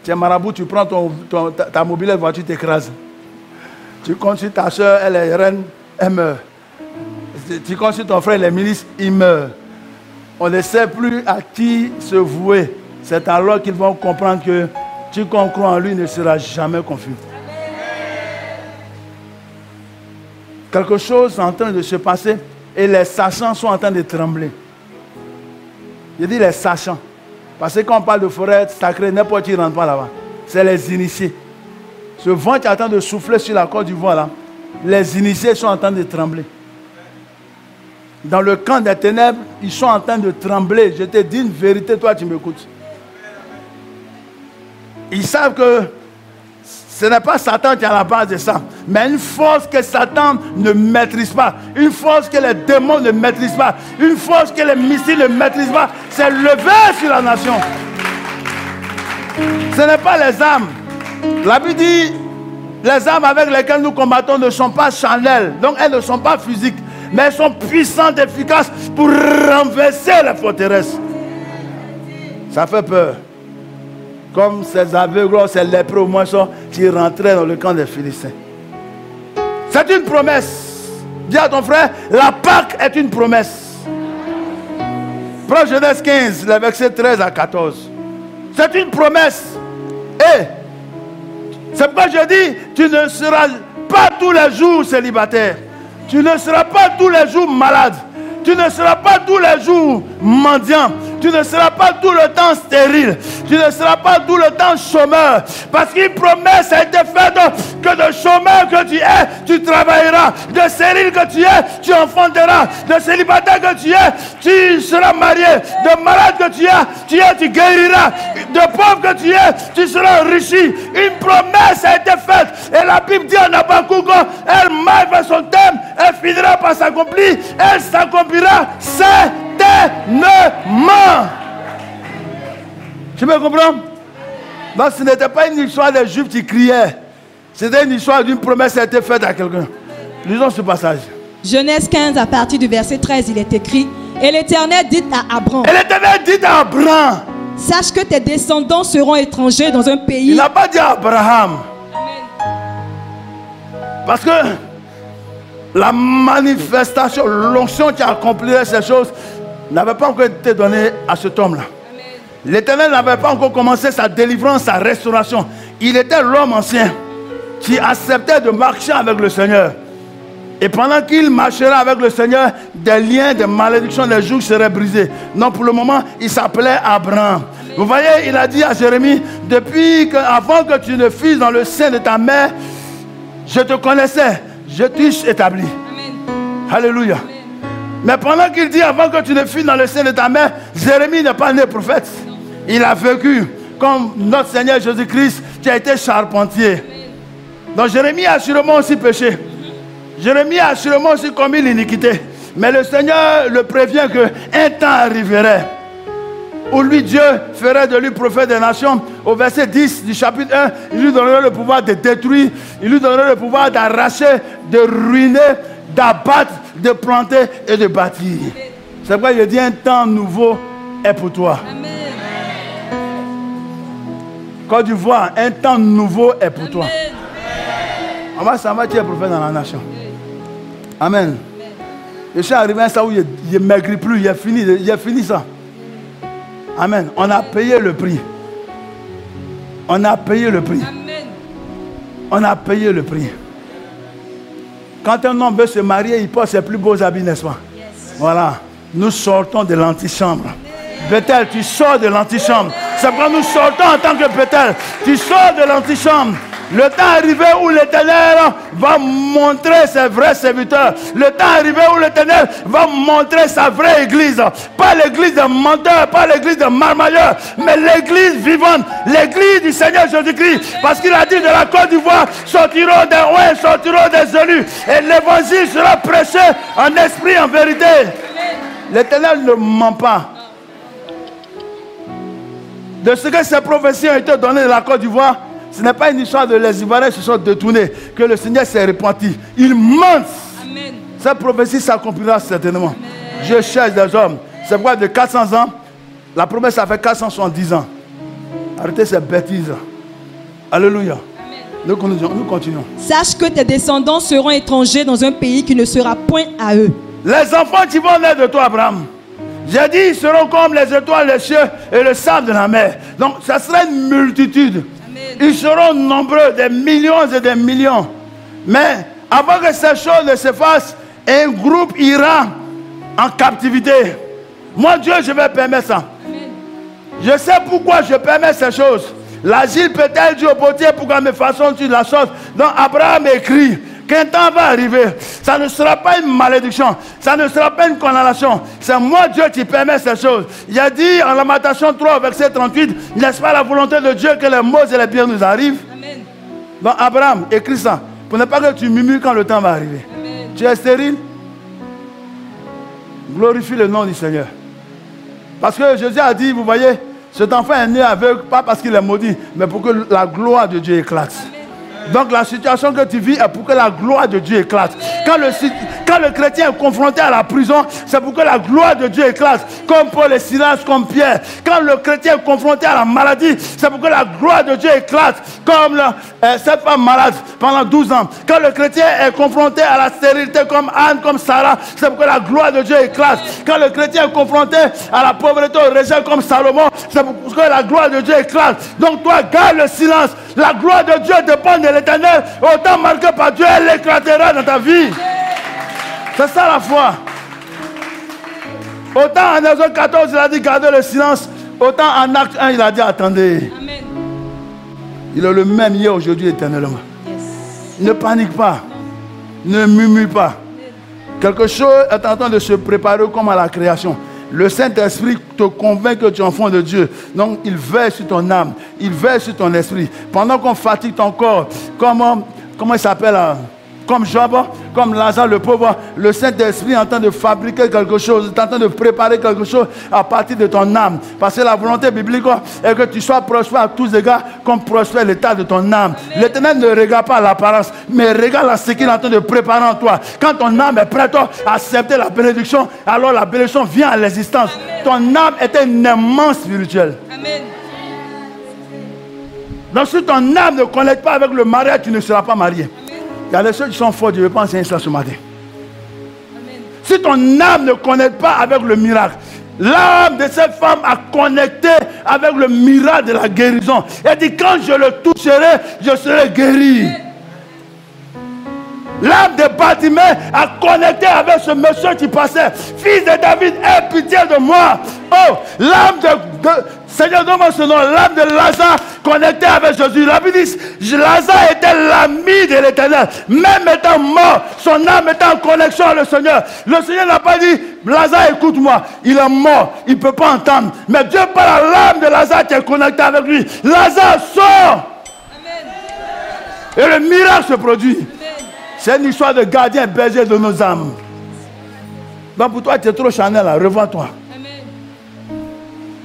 Tu es marabout, tu prends ta mobilette voiture, tu t'écrases. Tu comptes sur ta soeur, elle est reine, elle meurt. Tu comptes sur ton frère, les milices, il meurt. On ne sait plus à qui se vouer. C'est alors qu'ils vont comprendre que quiconque croit en lui ne sera jamais confus. Quelque chose est en train de se passer et les sachants sont en train de trembler. Je dis les sachants. Parce que quand on parle de forêt sacrée, n'importe qui ne rentre pas là-bas. C'est les initiés. Ce vent qui est en train de souffler sur la Côte d'Ivoire là, les initiés sont en train de trembler. Dans le camp des ténèbres, ils sont en train de trembler. Je te dis une vérité, toi tu m'écoutes. Ils savent que ce n'est pas Satan qui est à la base de ça, mais une force que Satan ne maîtrise pas, une force que les démons ne maîtrisent pas, une force que les missiles ne maîtrisent pas, s'est levée sur la nation. Ce n'est pas les armes. La Bible dit, les armes avec lesquelles nous combattons ne sont pas charnelles, donc elles ne sont pas physiques, mais elles sont puissantes, efficaces pour renverser les forteresses. Ça fait peur. Comme ces aveugles, ces lépreux au moins qui rentraient dans le camp des Philistins. C'est une promesse. Dis à ton frère, la Pâque est une promesse. Prends Genèse 15, les versets 13 à 14. C'est une promesse. Et c'est pourquoi je dis, tu ne seras pas tous les jours célibataire. Tu ne seras pas tous les jours malade. Tu ne seras pas tous les jours mendiant. Tu ne seras pas tout le temps stérile. Tu ne seras pas tout le temps chômeur. Parce qu'une promesse a été faite que de chômeur que tu es, tu travailleras. De stérile que tu es, tu enfanteras. De célibataire que tu es, tu seras marié. De malade que tu guériras. De pauvre que tu es, tu seras enrichi. Une promesse a été faite. Et la Bible dit en Habakkuk, elle marche vers son thème, elle finira par s'accomplir. Elle s'accomplira certainement. Tu me comprends? Donc ce n'était pas une histoire des Juifs qui criaient. C'était une histoire d'une promesse qui a été faite à quelqu'un. Lisons ce passage. Genèse 15, à partir du verset 13, il est écrit: Et l'Éternel dit à Abraham, Et l'Éternel dit à Abraham, sache que tes descendants seront étrangers dans un pays. il n'a pas dit à Abraham. Parce que la manifestation, l'onction qui accomplirait ces choses n'avait pas encore été donnée à cet homme-là. L'Éternel n'avait pas encore commencé sa délivrance, sa restauration. Il était l'homme ancien qui acceptait de marcher avec le Seigneur. Et pendant qu'il marcherait avec le Seigneur, des liens, des malédictions, des jougs seraient brisés. Non, pour le moment, il s'appelait Abraham. Vous voyez, il a dit à Jérémie, avant que tu ne fusses dans le sein de ta mère, je te connaissais, je t'ai établi. Amen. Alléluia. Amen. Mais pendant qu'il dit avant que tu ne fusses dans le sein de ta mère, Jérémie n'est pas né prophète. Il a vécu comme notre Seigneur Jésus-Christ qui a été charpentier. Amen. Donc Jérémie a sûrement aussi péché. Jérémie a sûrement aussi commis l'iniquité. Mais le Seigneur le prévient qu'un temps arriverait où lui, Dieu, ferait de lui prophète des nations. Au verset 10 du chapitre 1, il lui donnerait le pouvoir de détruire, il lui donnerait le pouvoir d'arracher, de ruiner, d'abattre, de planter et de bâtir. C'est pourquoi il dit un temps nouveau est pour toi. Amen. Côte d'Ivoire, un temps nouveau est pour toi. Ça va, tu es prophète dans la nation. Amen. Je suis arrivé à ça où il ne maigrit plus, il a fini ça. Amen. On a payé le prix. On a payé le prix. Amen. On a payé le prix. Quand un homme veut se marier, il porte ses plus beaux habits, n'est-ce pas? Yes. Voilà. Nous sortons de l'antichambre. Bethel, tu sors de l'antichambre. C'est pourquoi nous sortons en tant que Bethel. Tu sors de l'antichambre. Le temps arrivé où l'Éternel va montrer ses vrais serviteurs. Le temps arrivé où l'Éternel va montrer sa vraie église. Pas l'église de menteurs, pas l'église de marmailleurs, mais l'église vivante, l'église du Seigneur Jésus-Christ. Parce qu'il a dit de la Côte d'Ivoire sortiront des rois, sortiront des élus. Et l'évangile sera prêché en esprit, en vérité. L'Éternel ne ment pas. De ce que ces prophéties ont été données de la Côte d'Ivoire, ce n'est pas une histoire de les Ivoiriens se sont détournés, que le Seigneur s'est repenti. Il ment. Amen. Cette prophétie s'accomplira certainement. Amen. Je cherche des hommes. C'est pourquoi de 400 ans, la promesse a fait 470 ans. Arrêtez ces bêtises. Alléluia. Nous continuons. Sache que tes descendants seront étrangers dans un pays qui ne sera point à eux. Les enfants qui vont naître de toi, Abraham, j'ai dit, ils seront comme les étoiles des cieux et le sable de la mer. Donc, ça sera une multitude. Ils seront nombreux, des millions et des millions. Mais avant que ces choses ne se fassent, un groupe ira en captivité. Moi, Dieu, je vais permettre ça. Amen. Je sais pourquoi je permets ces choses. L'asile peut-être dit au potier pourquoi me façonnes-tu la chose. Donc Abraham écrit qu'un temps va arriver. Ça ne sera pas une malédiction. Ça ne sera pas une condamnation. C'est moi Dieu qui permet ces choses. Il a dit en Lamentation 3 verset 38, n'est-ce pas la volonté de Dieu que les maux et les biens nous arrivent? Amen. Donc Abraham écrit ça. Pour ne pas que tu murmures quand le temps va arriver. Amen. Tu es stérile? Glorifie le nom du Seigneur. Parce que Jésus a dit, vous voyez, cet enfant est né aveugle, pas parce qu'il est maudit, mais pour que la gloire de Dieu éclate. Amen. Donc la situation que tu vis est pour que la gloire de Dieu éclate. Quand le chrétien est confronté à la prison, c'est pour que la gloire de Dieu éclate. Comme Paul et Silas, comme Pierre. Quand le chrétien est confronté à la maladie, c'est pour que la gloire de Dieu éclate. Comme cette femme malade pendant 12 ans. Quand le chrétien est confronté à la stérilité comme Anne, comme Sarah, c'est pour que la gloire de Dieu éclate. Quand le chrétien est confronté à la pauvreté, au rejet comme Salomon, c'est pour que la gloire de Dieu éclate. Donc toi, garde le silence. La gloire de Dieu dépend de l'Éternel. Autant marqué par Dieu, elle éclatera dans ta vie. C'est ça la foi. Autant en Exode 14, il a dit gardez le silence. Autant en Acte 1, il a dit attendez. Amen. Il est le même hier, aujourd'hui, éternellement. Yes. Ne panique pas. Ne murmure pas. Quelque chose est en train de se préparer comme à la création. Le Saint-Esprit te convainc que tu es enfant de Dieu. Donc, il veille sur ton âme. Il veille sur ton esprit. Pendant qu'on fatigue ton corps, comment il s'appelle comme Job, comme Lazare le pauvre, le Saint-Esprit est en train de fabriquer quelque chose, est en train de préparer quelque chose à partir de ton âme. Parce que la volonté biblique est que tu sois prospère à tous égards, comme prospère l'état de ton âme. L'Éternel ne regarde pas l'apparence, mais regarde ce qu'il est en train de préparer en toi. Quand ton âme est prête à accepter la bénédiction, alors la bénédiction vient à l'existence. Ton âme est un aimant spirituel. Amen. Donc si ton âme ne connecte pas avec le mariage, tu ne seras pas marié. Il y a des choses qui sont fortes, je vais pas enseigner ça ce matin. Amen. Si ton âme ne connecte pas avec le miracle, l'âme de cette femme a connecté avec le miracle de la guérison. Elle dit, quand je le toucherai, je serai guéri. L'âme de Bartimée a connecté avec ce monsieur qui passait. Fils de David, aie pitié de moi. Oh, l'âme de Seigneur, donne-moi ce nom. L'âme de Lazare connectée avec Jésus. La Bible dit, Lazare était l'ami de l'Éternel. Même étant mort, son âme était en connexion avec le Seigneur. Le Seigneur n'a pas dit, Lazare, écoute-moi. Il est mort, il ne peut pas entendre. Mais Dieu parle à l'âme de Lazare qui est connectée avec lui. Lazare sort. Amen. Et le miracle se produit. Amen. C'est une histoire de gardien berger de nos âmes. Donc pour toi, tu es trop Chanel là. Revois-toi.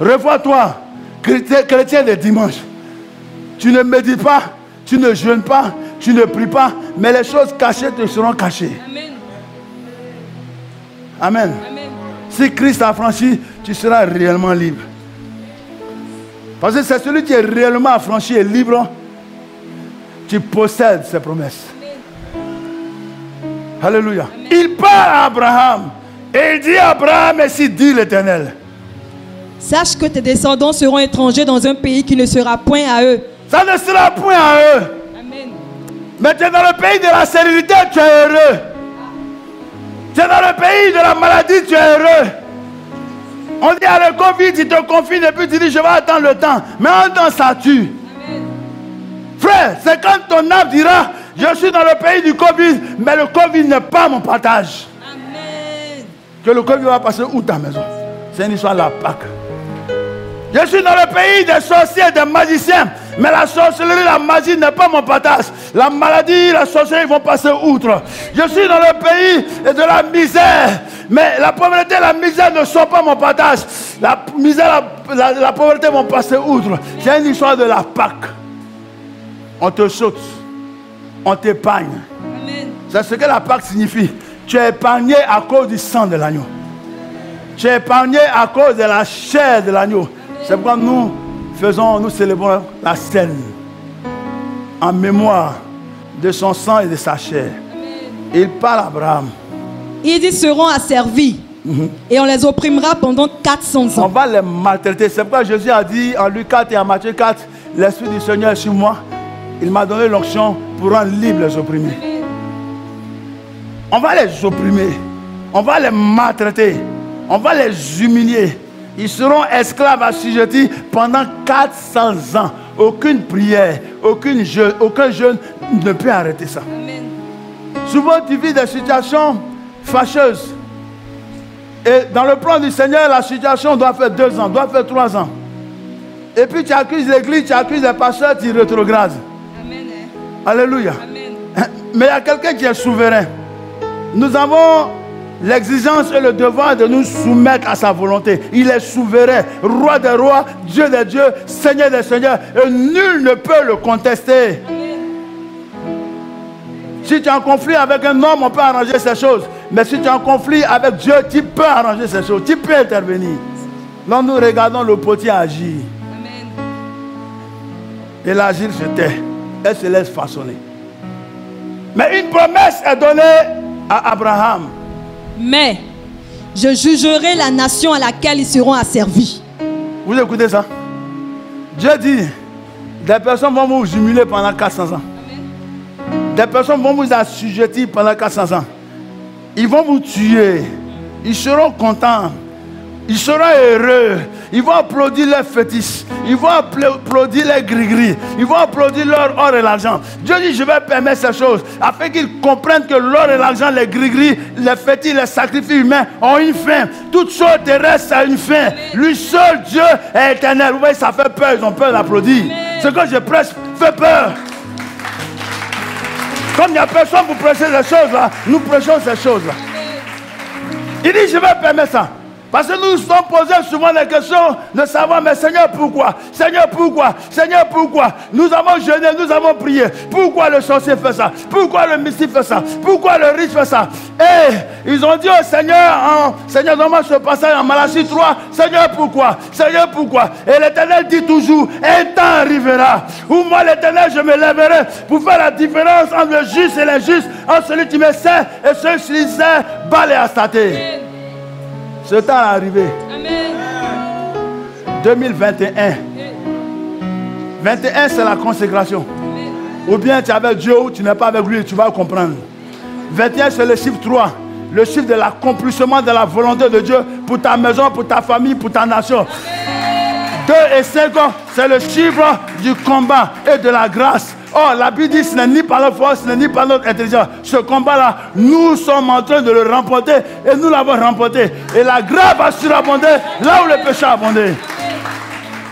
Revois-toi, chrétien de dimanche. Tu ne médites pas, tu ne jeûnes pas, tu ne pries pas, mais les choses cachées te seront cachées. Amen. Amen. Amen. Si Christ a franchi, tu seras réellement libre. Parce que c'est celui qui est réellement affranchi et libre qui possède ses promesses. Amen. Alléluia. Amen. Il parle à Abraham et il dit à Abraham, ainsi dit l'Éternel. Sache que tes descendants seront étrangers dans un pays qui ne sera point à eux. Ça ne sera point à eux. Amen. Mais tu es dans le pays de la sérénité, tu es heureux. Tu es dans le pays de la maladie, tu es heureux. On dit à le Covid, tu te confines et puis tu dis je vais attendre le temps. Mais en temps ça tue. Amen. Frère, c'est quand ton âme dira je suis dans le pays du Covid, mais le Covid n'est pas mon partage. Amen. Que le Covid va passer où ta maison? C'est une histoire de la Pâque. Je suis dans le pays des sorciers et des magiciens. Mais la sorcellerie, la magie n'est pas mon partage. La maladie, la sorcellerie, ils vont passer outre. Je suis dans le pays de la misère. Mais la pauvreté et la misère ne sont pas mon partage. La misère, la pauvreté vont passer outre. C'est une histoire de la Pâque. On te saute. On t'épargne. C'est ce que la Pâque signifie. Tu es épargné à cause du sang de l'agneau. Tu es épargné à cause de la chair de l'agneau. C'est pourquoi nous célébrons la scène en mémoire de son sang et de sa chair. Il parle à Abraham. Ils y seront asservis et on les opprimera pendant 400 ans. On va les maltraiter. C'est pourquoi Jésus a dit en Luc 4 et en Matthieu 4, l'Esprit du Seigneur est sur moi. Il m'a donné l'onction pour rendre libres les opprimés. On va les opprimer. On va les maltraiter. On va les humilier. Ils seront esclaves assujettis pendant 400 ans. Aucune prière, aucun jeûne ne peut arrêter ça. Amen. Souvent tu vis des situations fâcheuses. Et dans le plan du Seigneur, la situation doit faire 2 ans, doit faire 3 ans. Et puis tu accuses l'église, tu accuses les pasteurs, tu rétrogrades. Amen. Alléluia. Amen. Mais il y a quelqu'un qui est souverain. Nous avons l'exigence et le devoir de nous soumettre à sa volonté. Il est souverain, roi des rois, Dieu des dieux, Seigneur des seigneurs. Et nul ne peut le contester. Si tu es en conflit avec un homme, on peut arranger ces choses. Mais si tu es en conflit avec Dieu, tu peux arranger ces choses. Tu peux intervenir. Donc nous regardons le potier agir. Et l'agir se tait. Elle se laisse façonner. Mais une promesse est donnée à Abraham. Mais je jugerai la nation à laquelle ils seront asservis. Vous écoutez ça? Dieu dit, des personnes vont vous humilier pendant 400 ans. Des personnes vont vous assujettir pendant 400 ans. Ils vont vous tuer. Ils seront contents. Ils seront heureux. Ils vont applaudir leurs fétiches. Ils vont applaudir les gris-gris. Ils vont applaudir leur or et l'argent. Dieu dit, je vais permettre ces choses afin qu'ils comprennent que l'or et l'argent, les gris-gris, les fétiches, les sacrifices humains ont une fin. Toute chose terrestre a une fin. Lui seul, Dieu est éternel. Vous voyez, ça fait peur. Ils ont peur d'applaudir. Ce que je prêche fait peur. Comme il n'y a personne pour prêcher ces choses-là, nous prêchons ces choses-là. Il dit, je vais permettre ça. Parce que nous nous sommes posés souvent la question de savoir, mais Seigneur, pourquoi? Seigneur, pourquoi? Seigneur, pourquoi? Nous avons jeûné, nous avons prié. Pourquoi le sorcier fait ça? Pourquoi le mystique fait ça? Pourquoi le riche fait ça? Et ils ont dit au Seigneur, Seigneur, normalement ce passage en Malachie 3, Seigneur, pourquoi? Seigneur, pourquoi? Et l'Éternel dit toujours, un temps arrivera où moi, l'Éternel, je me lèverai pour faire la différence entre le juste et l'injuste, entre celui qui me sert et celui qui sert, balai à stater. Ce temps est arrivé. Amen. 2021. 21, c'est la consécration. Amen. Ou bien tu es avec Dieu ou tu n'es pas avec lui, tu vas comprendre. 21, c'est le chiffre 3. Le chiffre de l'accomplissement de la volonté de Dieu pour ta maison, pour ta famille, pour ta nation. Amen. 2 et 5, c'est le chiffre du combat et de la grâce. Oh, la Bible dit, ce n'est ni par notre force, ce n'est ni par notre intelligence. Ce combat-là, nous sommes en train de le remporter et nous l'avons remporté. Et la grâce va surabonder là où le péché a abondé.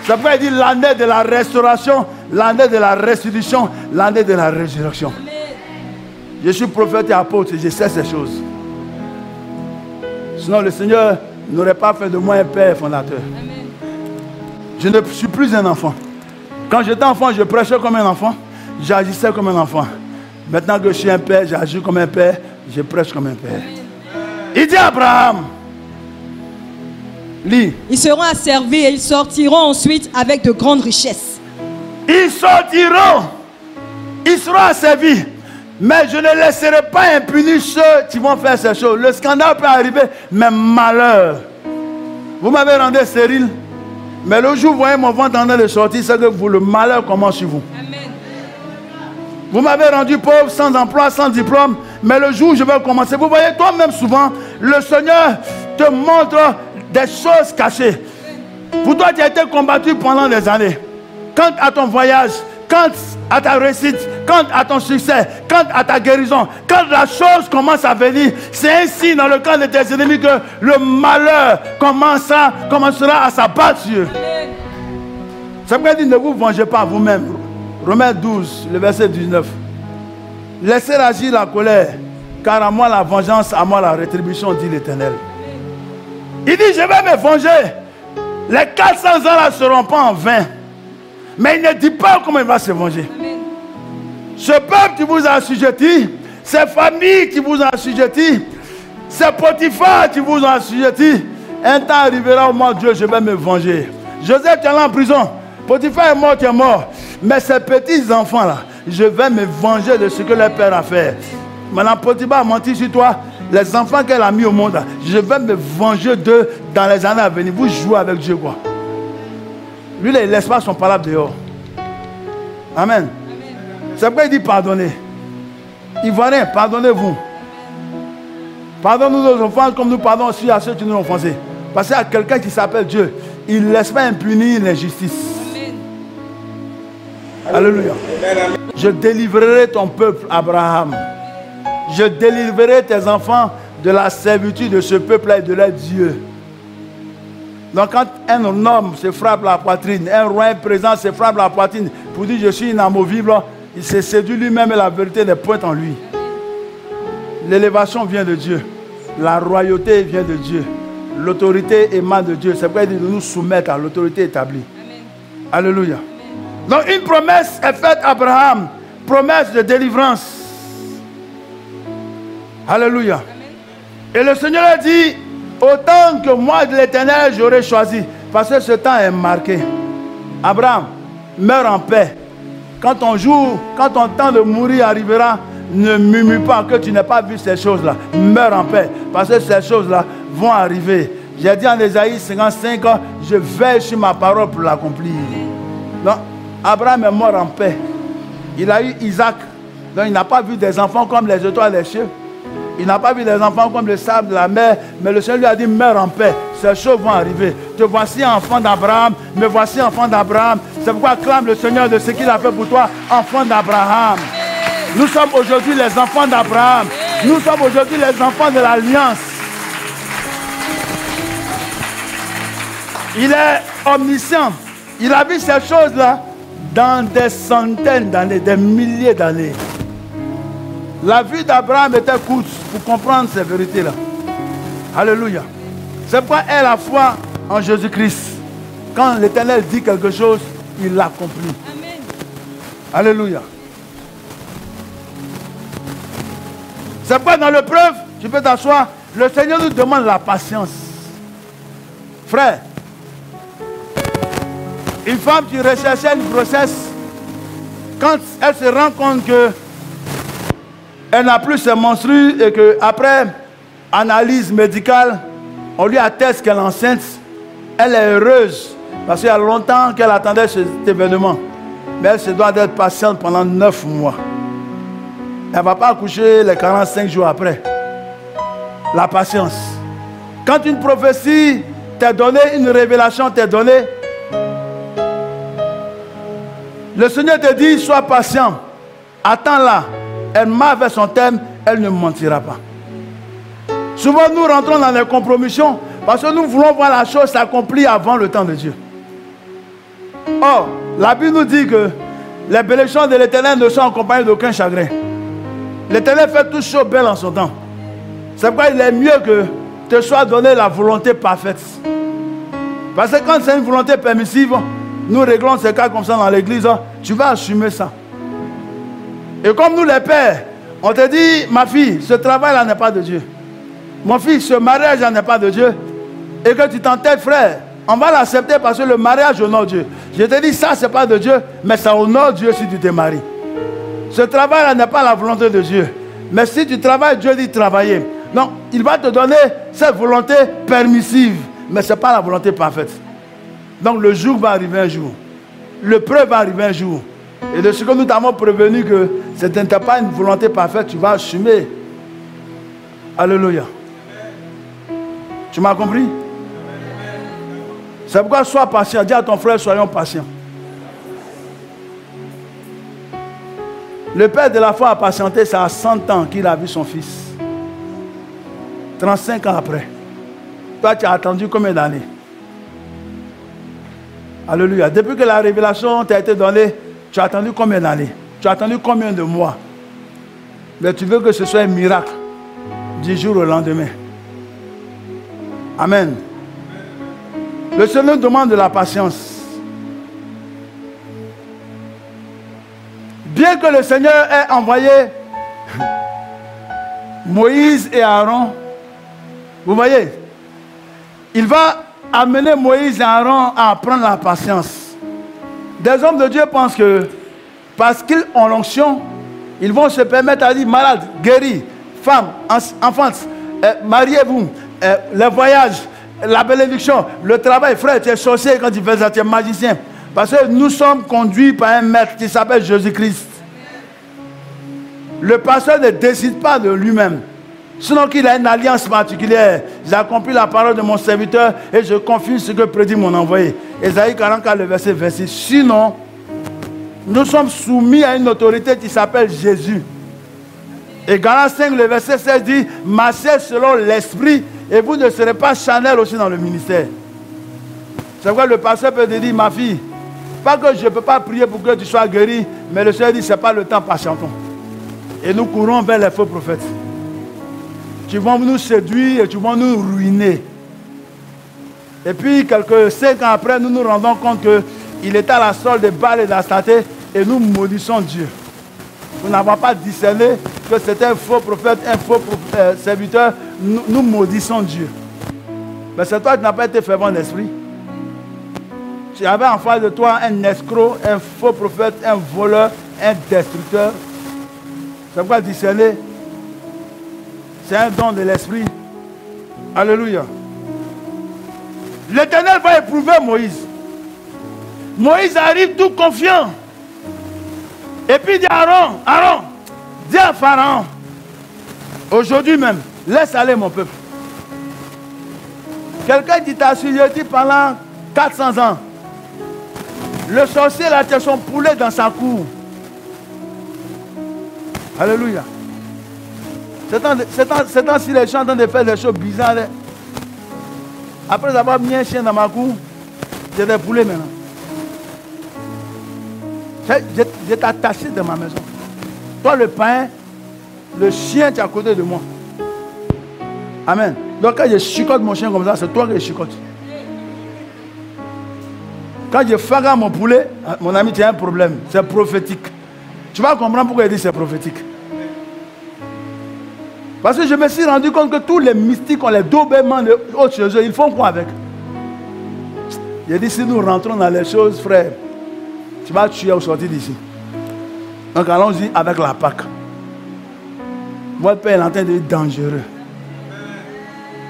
C'est pourquoi il dit l'année de la restauration, l'année de la restitution, l'année de la résurrection. Je suis prophète et apôtre et je sais ces choses. Sinon, le Seigneur n'aurait pas fait de moi un père fondateur. Je ne suis plus un enfant. Quand j'étais enfant, je prêchais comme un enfant. J'agissais comme un enfant. Maintenant que je suis un père, j'agis comme un père, je prêche comme un père. Il dit à Abraham, lis. Ils seront asservis et ils sortiront ensuite avec de grandes richesses. Ils sortiront, ils seront asservis. Mais je ne laisserai pas impunis ceux qui vont faire ces choses. Le scandale peut arriver, mais malheur. Vous m'avez rendu stérile. Mais le jour où vous voyez mon ventre en train de sortir, c'est que le malheur commence sur vous. Amen. Vous m'avez rendu pauvre, sans emploi, sans diplôme. Mais le jour où je vais commencer, vous voyez toi-même souvent, le Seigneur te montre des choses cachées. Pour toi, tu as été combattu pendant des années. Quant à ton voyage, quant à ta réussite, quant à ton succès, quant à ta guérison, quand la chose commence à venir, c'est ainsi dans le camp de tes ennemis que le malheur commencera à s'abattre sur eux. C'est pourquoi il dit, ne vous vengez pas vous-même. Romains 12, le verset 19. Laissez agir la colère, car à moi la vengeance, à moi la rétribution, dit l'Éternel. Il dit, je vais me venger. Les 400 ans là ne seront pas en vain. Mais il ne dit pas comment il va se venger. Amen. Ce peuple qui vous a assujetti, ces familles qui vous ont assujetti, ces Potiphar qui vous ont assujetti, un temps arrivera au moment où Dieu, je vais me venger. Joseph, tu es allé en prison. Potiphar est mort, tu es mort. Mais ces petits enfants là, je vais me venger de ce que leur père a fait. Madame Potiphar a menti sur toi. Les enfants qu'elle a mis au monde, je vais me venger d'eux dans les années à venir. Vous jouez avec Dieu quoi. Lui, il ne laisse pas son palabre dehors. Amen. C'est pourquoi il dit pardonnez. Ivoiriens, pardonnez-vous. Pardonnez-nous nos offenses comme nous pardonnons aussi à ceux qui nous ont offensés. Parce qu'il y a quelqu'un qui s'appelle Dieu. Il ne laisse pas impunir l'injustice. Alléluia. Je délivrerai ton peuple, Abraham. Je délivrerai tes enfants de la servitude de ce peuple-là et de leur Dieu. Donc quand un homme se frappe la poitrine, un roi présent se frappe la poitrine pour dire je suis inamovible, il se séduit lui-même et la vérité n'est point en lui. L'élévation vient de Dieu. La royauté vient de Dieu. L'autorité émane de Dieu. C'est pourquoi il dit de nous soumettre à l'autorité établie. Amen. Alléluia. Donc une promesse est faite à Abraham. Promesse de délivrance. Alléluia. Amen. Et le Seigneur a dit, autant que moi de l'Éternel j'aurais choisi. Parce que ce temps est marqué. Abraham, meurs en paix. Quand ton jour, quand ton temps de mourir arrivera, ne murmure pas que tu n'as pas vu ces choses-là. Meurs en paix. Parce que ces choses-là vont arriver. J'ai dit en Ésaïe 55 ans, je veille sur ma parole pour l'accomplir. Donc, Abraham est mort en paix. Il a eu Isaac. Donc, il n'a pas vu des enfants comme les étoiles des cieux. Il n'a pas vu des enfants comme le sable de la mer. Mais le Seigneur lui a dit, meurs en paix. Ces choses vont arriver. Te voici enfant d'Abraham. Me voici enfant d'Abraham. C'est pourquoi acclame le Seigneur de ce qu'il a fait pour toi, enfant d'Abraham. Nous sommes aujourd'hui les enfants d'Abraham. Nous sommes aujourd'hui les enfants de l'Alliance. Il est omniscient. Il a vu ces choses-là dans des centaines d'années, des milliers d'années. La vie d'Abraham était courte pour comprendre ces vérités-là. Alléluia. C'est pourquoi elle a foi en Jésus-Christ. Quand l'Éternel dit quelque chose, il l'accomplit. Amen. Alléluia. C'est pourquoi dans l'épreuve, tu peux t'asseoir, le Seigneur nous demande la patience. Frère, une femme qui recherchait une grossesse, quand elle se rend compte que elle n'a plus ses menstrues et qu'après analyse médicale, on lui atteste qu'elle est enceinte, elle est heureuse parce qu'il y a longtemps qu'elle attendait cet événement. Mais elle se doit d'être patiente pendant 9 mois. Elle ne va pas accoucher les 45 jours après. La patience. Quand une prophétie t'est donnée, une révélation t'est donnée, le Seigneur te dit, sois patient. Attends-la. Elle marche vers son thème, elle ne mentira pas. Souvent, nous rentrons dans les compromissions parce que nous voulons voir la chose s'accomplir avant le temps de Dieu. Or, la Bible nous dit que les bénédictions de l'Éternel ne sont accompagnées d'aucun chagrin. L'Éternel fait toutes choses belles en son temps. C'est pourquoi il est mieux que te soit donné la volonté parfaite. Parce que quand c'est une volonté permissive, nous réglons ces cas comme ça dans l'église, tu vas assumer ça. Et comme nous les pères, on te dit, ma fille, ce travail-là n'est pas de Dieu. Mon fils, ce mariage-là n'est pas de Dieu. Et que tu t'entêtes, frère, on va l'accepter parce que le mariage honore Dieu. Je te dis, ça, ce n'est pas de Dieu, mais ça honore Dieu si tu te maries. Ce travail-là n'est pas la volonté de Dieu. Mais si tu travailles, Dieu dit travailler. Donc, il va te donner cette volonté permissive, mais ce n'est pas la volonté parfaite. Donc, le jour va arriver un jour. L'épreuve va arriver un jour. Et de ce que nous t'avons prévenu que ce n'était pas une volonté parfaite, tu vas assumer. Alléluia. Tu m'as compris? C'est pourquoi sois patient. Dis à ton frère, soyons patients. Le père de la foi a patienté, c'est à 100 ans qu'il a vu son fils. 35 ans après. Toi, tu as attendu combien d'années? Alléluia. Depuis que la révélation t'a été donnée, tu as attendu combien d'années? Tu as attendu combien de mois? Mais tu veux que ce soit un miracle du jour au lendemain. Amen. Le Seigneur demande de la patience. Bien que le Seigneur ait envoyé Moïse et Aaron, vous voyez, il va amener Moïse et Aaron à apprendre la patience. Des hommes de Dieu pensent que parce qu'ils ont l'onction, ils vont se permettre à dire malade, guéri, femme, enfance, mariez-vous, les voyages, la bénédiction, le travail. Frère, tu es sorcier quand tu fais ça, tu es magicien. Parce que nous sommes conduits par un maître qui s'appelle Jésus-Christ. Le pasteur ne décide pas de lui-même. Sinon qu'il a une alliance particulière. J'ai accompli la parole de mon serviteur et je confirme ce que prédit mon envoyé. Ésaïe 44, le verset 26. Sinon, nous sommes soumis à une autorité qui s'appelle Jésus. Et Galates 5, le verset 16 dit, marchez selon l'esprit et vous ne serez pas charnel aussi dans le ministère. C'est pourquoi le pasteur peut te dire, ma fille, pas que je ne peux pas prier pour que tu sois guéri, mais le Seigneur dit, ce n'est pas le temps, patientons. Et nous courons vers les faux prophètes. Qui vont nous séduire et qui vont nous ruiner. Et puis, quelques 5 ans après, nous nous rendons compte qu'il était à la solde de Baal et d'Astarté et nous maudissons Dieu. Nous n'avons pas discerné que c'était un faux prophète, un faux serviteur. Nous maudissons Dieu. Mais c'est toi qui n'as pas été fervent d'esprit. Tu avais en face de toi un escroc, un faux prophète, un voleur, un destructeur. C'est pourquoi discerner, c'est un don de l'esprit. Alléluia. L'Éternel va éprouver Moïse. Moïse arrive tout confiant. Et puis il dit à Aaron, dis à Pharaon, aujourd'hui même, laisse aller mon peuple. Quelqu'un qui t'a assujetti pendant 400 ans. Le sorcier là, tu as son poulet dans sa cour. Alléluia. C'est temps-ci les gens sont en train de faire des choses bizarres. Après avoir mis un chien dans ma cour, j'ai des poulets maintenant. Je t'ai attaché dans ma maison. Toi le pain, Le chien, tu es à côté de moi. Amen. Donc quand je chicote mon chien comme ça, c'est toi qui chicote. Quand je fagare mon poulet, mon ami, tu as un problème. C'est prophétique. Tu vas comprendre pourquoi il dit c'est prophétique. Parce que je me suis rendu compte que tous les mystiques ont les doublements de autres choses. Ils font quoi avec? J'ai dit, si nous rentrons dans les choses, frère, tu vas tuer au sortir d'ici. Donc allons-y avec la Pâque. Votre père est en train d'être dangereux.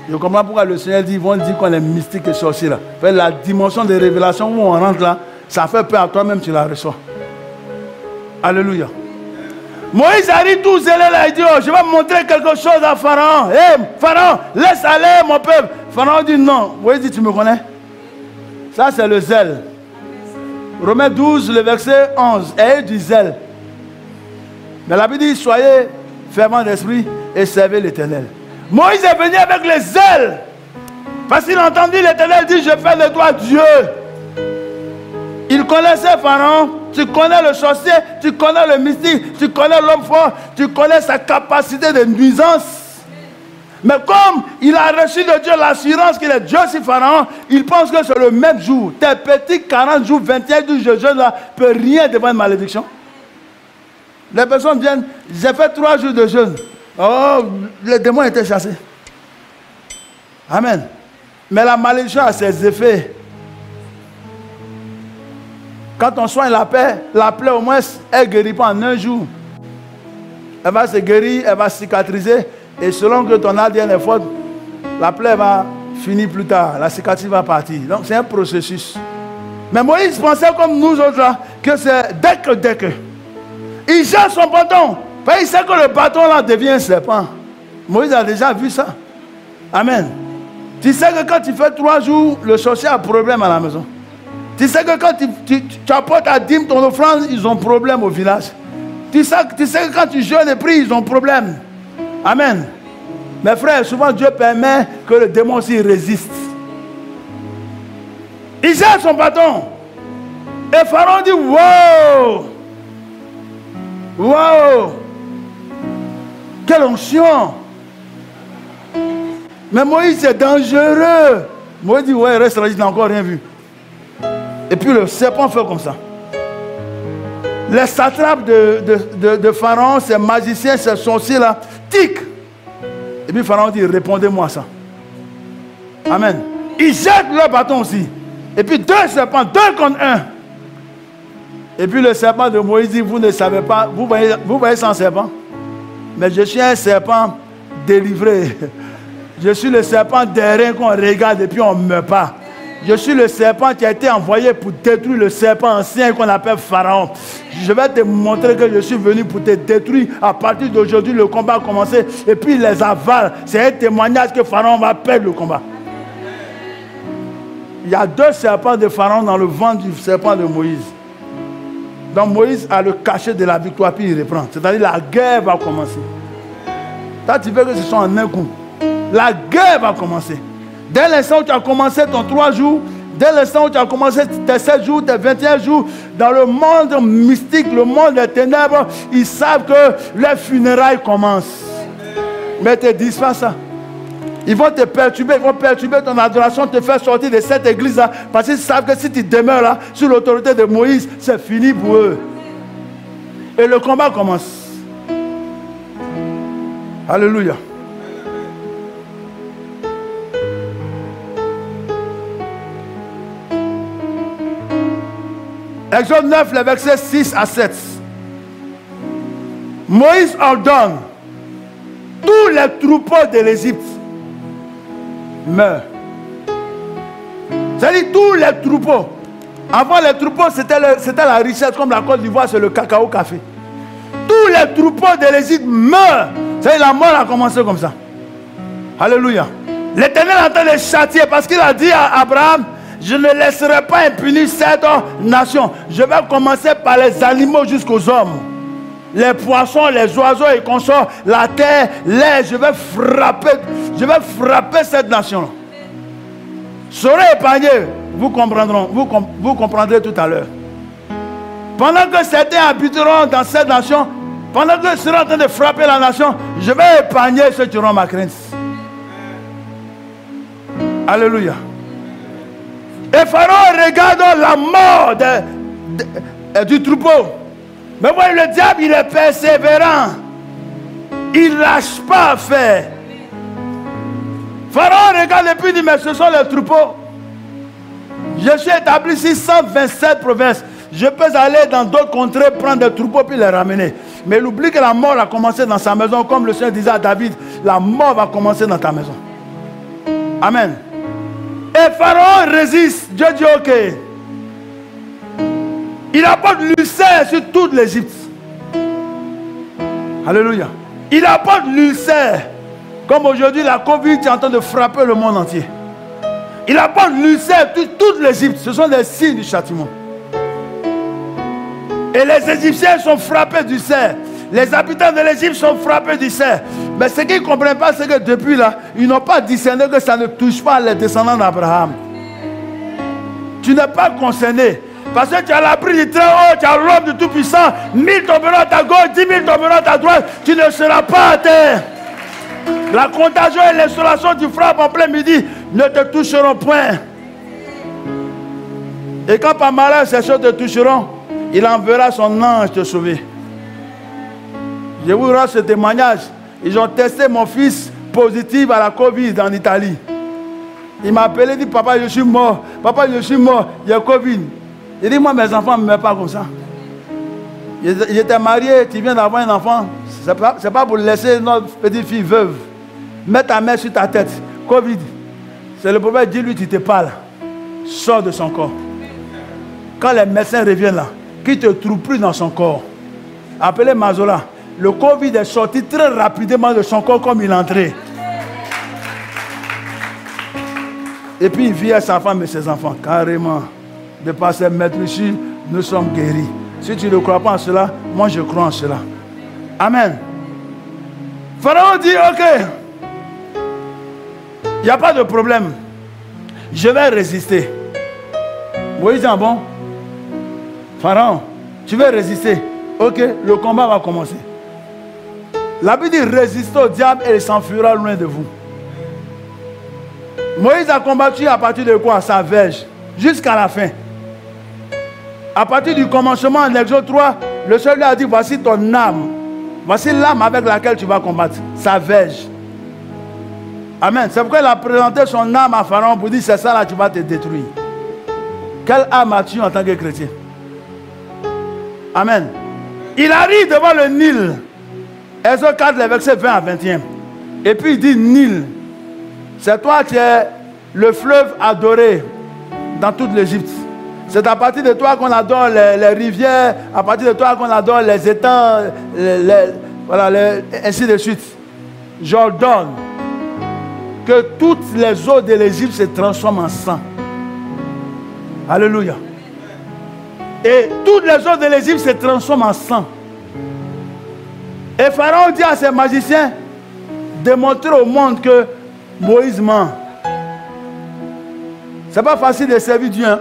Je comprends pourquoi le Seigneur dit, ils vont dire qu'on est mystique et sorcier là. La dimension de révélation où on rentre là, ça fait peur à toi-même, tu la reçois. Alléluia. Moïse arrive tout zélé là, il dit, oh, je vais montrer quelque chose à Pharaon. Hé, Pharaon, laisse aller mon peuple. Pharaon dit non. Moïse dit, tu me connais? Ça c'est le zèle. Romains 12, le verset 11. Ayez du zèle. Mais la Bible dit, soyez fervents d'esprit et servez l'Éternel. Moïse est venu avec le zèle. Parce qu'il a entendu l'Éternel dire, je fais de toi Dieu. Il connaissait Pharaon. Tu connais le sorcier, tu connais le mystique, tu connais l'homme fort, tu connais sa capacité de nuisance. Mais comme il a reçu de Dieu l'assurance qu'il est Dieu sur Pharaon, il pense que c'est le même jour. Tes petits 40 jours, 21 jours de jeûne là, ne peuvent rien devant une malédiction. Les personnes viennent, j'ai fait 3 jours de jeûne. Oh, les démons étaient chassés. Amen. Mais la malédiction a ses effets. Quand on soigne la plaie au moins, elle ne guérit pas en 1 jour. Elle va se guérir, elle va cicatriser. Et selon que ton ADN est fort, la plaie va finir plus tard. La cicatrice va partir. Donc c'est un processus. Mais Moïse pensait comme nous autres là, que c'est dès que. Il jette son bâton. Il sait que le bâton là devient un serpent. Moïse a déjà vu ça. Amen. Tu sais que quand tu fais 3 jours, le sorcier a problème à la maison. Tu sais que quand tu apportes ta dîme, ton offrande, ils ont problème au village. Tu sais que quand tu jeûnes et pries, ils ont problème. Amen. Mes frères, souvent Dieu permet que le démon aussi résiste. Il jette son bâton. Et Pharaon dit, wow! Wow! Quelle onction! Mais Moïse, c'est dangereux. Moïse dit, ouais, reste là, il n'a encore rien vu. Et puis le serpent fait comme ça. Les satrapes de Pharaon, ces magiciens, ces sorciers là, tic. Et puis Pharaon dit, répondez-moi ça. Amen. Ils jettent leur bâton aussi. Et puis 2 serpents, 2 contre 1. Et puis le serpent de Moïse dit, vous ne savez pas, vous voyez sans serpent. Mais je suis un serpent délivré. Je suis le serpent d'airain qu'on regarde et puis on ne meurt pas. Je suis le serpent qui a été envoyé pour détruire le serpent ancien qu'on appelle Pharaon. Je vais te montrer que je suis venu pour te détruire. À partir d'aujourd'hui, le combat a commencé. Et puis les avales, c'est un témoignage que Pharaon va perdre le combat. Il y a 2 serpents de Pharaon dans le ventre du serpent de Moïse. Donc Moïse a le cachet de la victoire, puis il reprend. C'est-à-dire la guerre va commencer. Toi, tu veux que ce soit en un coup. La guerre va commencer. Dès l'instant où tu as commencé ton 3 jours, dès l'instant où tu as commencé tes 7 jours, tes 21 jours, dans le monde mystique, le monde des ténèbres, ils savent que les funérailles commencent. Mais ne te dis pas ça. Ils vont te perturber, ils vont perturber ton adoration, te faire sortir de cette église-là, parce qu'ils savent que si tu demeures là, sous l'autorité de Moïse, c'est fini pour eux. Et le combat commence. Alléluia. Exode 9, les versets 6 à 7. Moïse ordonne, tous les troupeaux de l'Égypte meurent. C'est-à-dire tous les troupeaux. Avant les troupeaux, c'était la richesse, comme la Côte d'Ivoire, c'est le cacao café. Tous les troupeaux de l'Égypte meurent. C'est-à-dire la mort a commencé comme ça. Alléluia. L'Éternel est en train de châtier parce qu'il a dit à Abraham, je ne laisserai pas impunie cette nation. Je vais commencer par les animaux jusqu'aux hommes. Les poissons, les oiseaux et consorts, la terre, l'air. Je vais frapper cette nation. Serez épargnés. Vous comprendrez tout à l'heure. Pendant que certains habiteront dans cette nation, Pendant que je serai en train de frapper la nation, je vais épargner ceux qui auront ma crainte. Alléluia. Et Pharaon regarde la mort du troupeau. Mais voyez, le diable, il est persévérant. Il ne lâche pas à faire. Pharaon regarde et puis dit, mais ce sont les troupeaux. Je suis établi ici 127 provinces. Je peux aller dans d'autres contrées, prendre des troupeaux puis les ramener. Mais il oublie que la mort a commencé dans sa maison. Comme le Seigneur disait à David, la mort va commencer dans ta maison. Amen. Et Pharaon résiste. Dieu dit ok. Il apporte l'ulcère sur toute l'Égypte. Alléluia. Il apporte l'ulcère. Comme aujourd'hui la Covid est en train de frapper le monde entier. Il apporte l'ulcère sur toute l'Égypte. Ce sont des signes du châtiment. Et les Égyptiens sont frappés du cerf. Les habitants de l'Égypte sont frappés du cerf. Mais ce qu'ils ne comprennent pas, c'est que depuis là, ils n'ont pas discerné que ça ne touche pas les descendants d'Abraham. Tu n'es pas concerné. Parce que tu as l'abri du très haut, tu as l'homme du Tout-Puissant. 1000 tomberont à ta gauche, 10 000 tomberont à ta droite. Tu ne seras pas à terre. La contagion et l'insolation du frappe en plein midi ne te toucheront point. Et quand par malheur ces choses te toucheront, il enverra son ange te sauver. Je vous rends ce témoignage. Ils ont testé mon fils positif à la Covid en Italie. Il m'a appelé, il dit, papa, je suis mort. Papa, je suis mort. Il y a Covid. Il dit, moi, mes enfants ne me mettent pas comme ça. Il était marié, tu viens d'avoir un enfant. Ce n'est pas pour laisser notre petite fille veuve. Mets ta main sur ta tête. Covid. C'est le prophète, dis-lui, tu te parles. Sors de son corps. Quand les médecins reviennent là, qu'il ne te trouve plus dans son corps. Appelez Mazola. Le Covid est sorti très rapidement de son corps comme il est entré. Et puis il vit à sa femme et ses enfants. Carrément. De par ses maîtres ici, nous sommes guéris. Si tu ne crois pas en cela, moi je crois en cela. Amen. Pharaon dit, ok. Il n'y a pas de problème. Je vais résister. Moïse dit, bon. Pharaon, tu veux résister. Ok, le combat va commencer. La Bible dit, résistez au diable et il s'enfuira loin de vous. Moïse a combattu à partir de quoi? Sa verge. Jusqu'à la fin. À partir du commencement en Exode 3, le Seigneur lui a dit, voici ton âme. Voici l'âme avec laquelle tu vas combattre. Sa verge. Amen. C'est pourquoi il a présenté son âme à Pharaon pour dire, c'est ça là, tu vas te détruire. Quelle âme as-tu en tant que chrétien? Amen. Il arrive devant le Nil. Exode 4, les versets 20 à 21. Et puis il dit, Nil, c'est toi qui es le fleuve adoré dans toute l'Égypte. C'est à partir de toi qu'on adore les rivières, à partir de toi qu'on adore les étangs, ainsi de suite. J'ordonne que toutes les eaux de l'Égypte se transforment en sang. Alléluia. Et toutes les eaux de l'Égypte se transforment en sang. Et Pharaon dit à ses magiciens, démontrer au monde que Moïse ment. C'est pas facile de servir Dieu. Hein?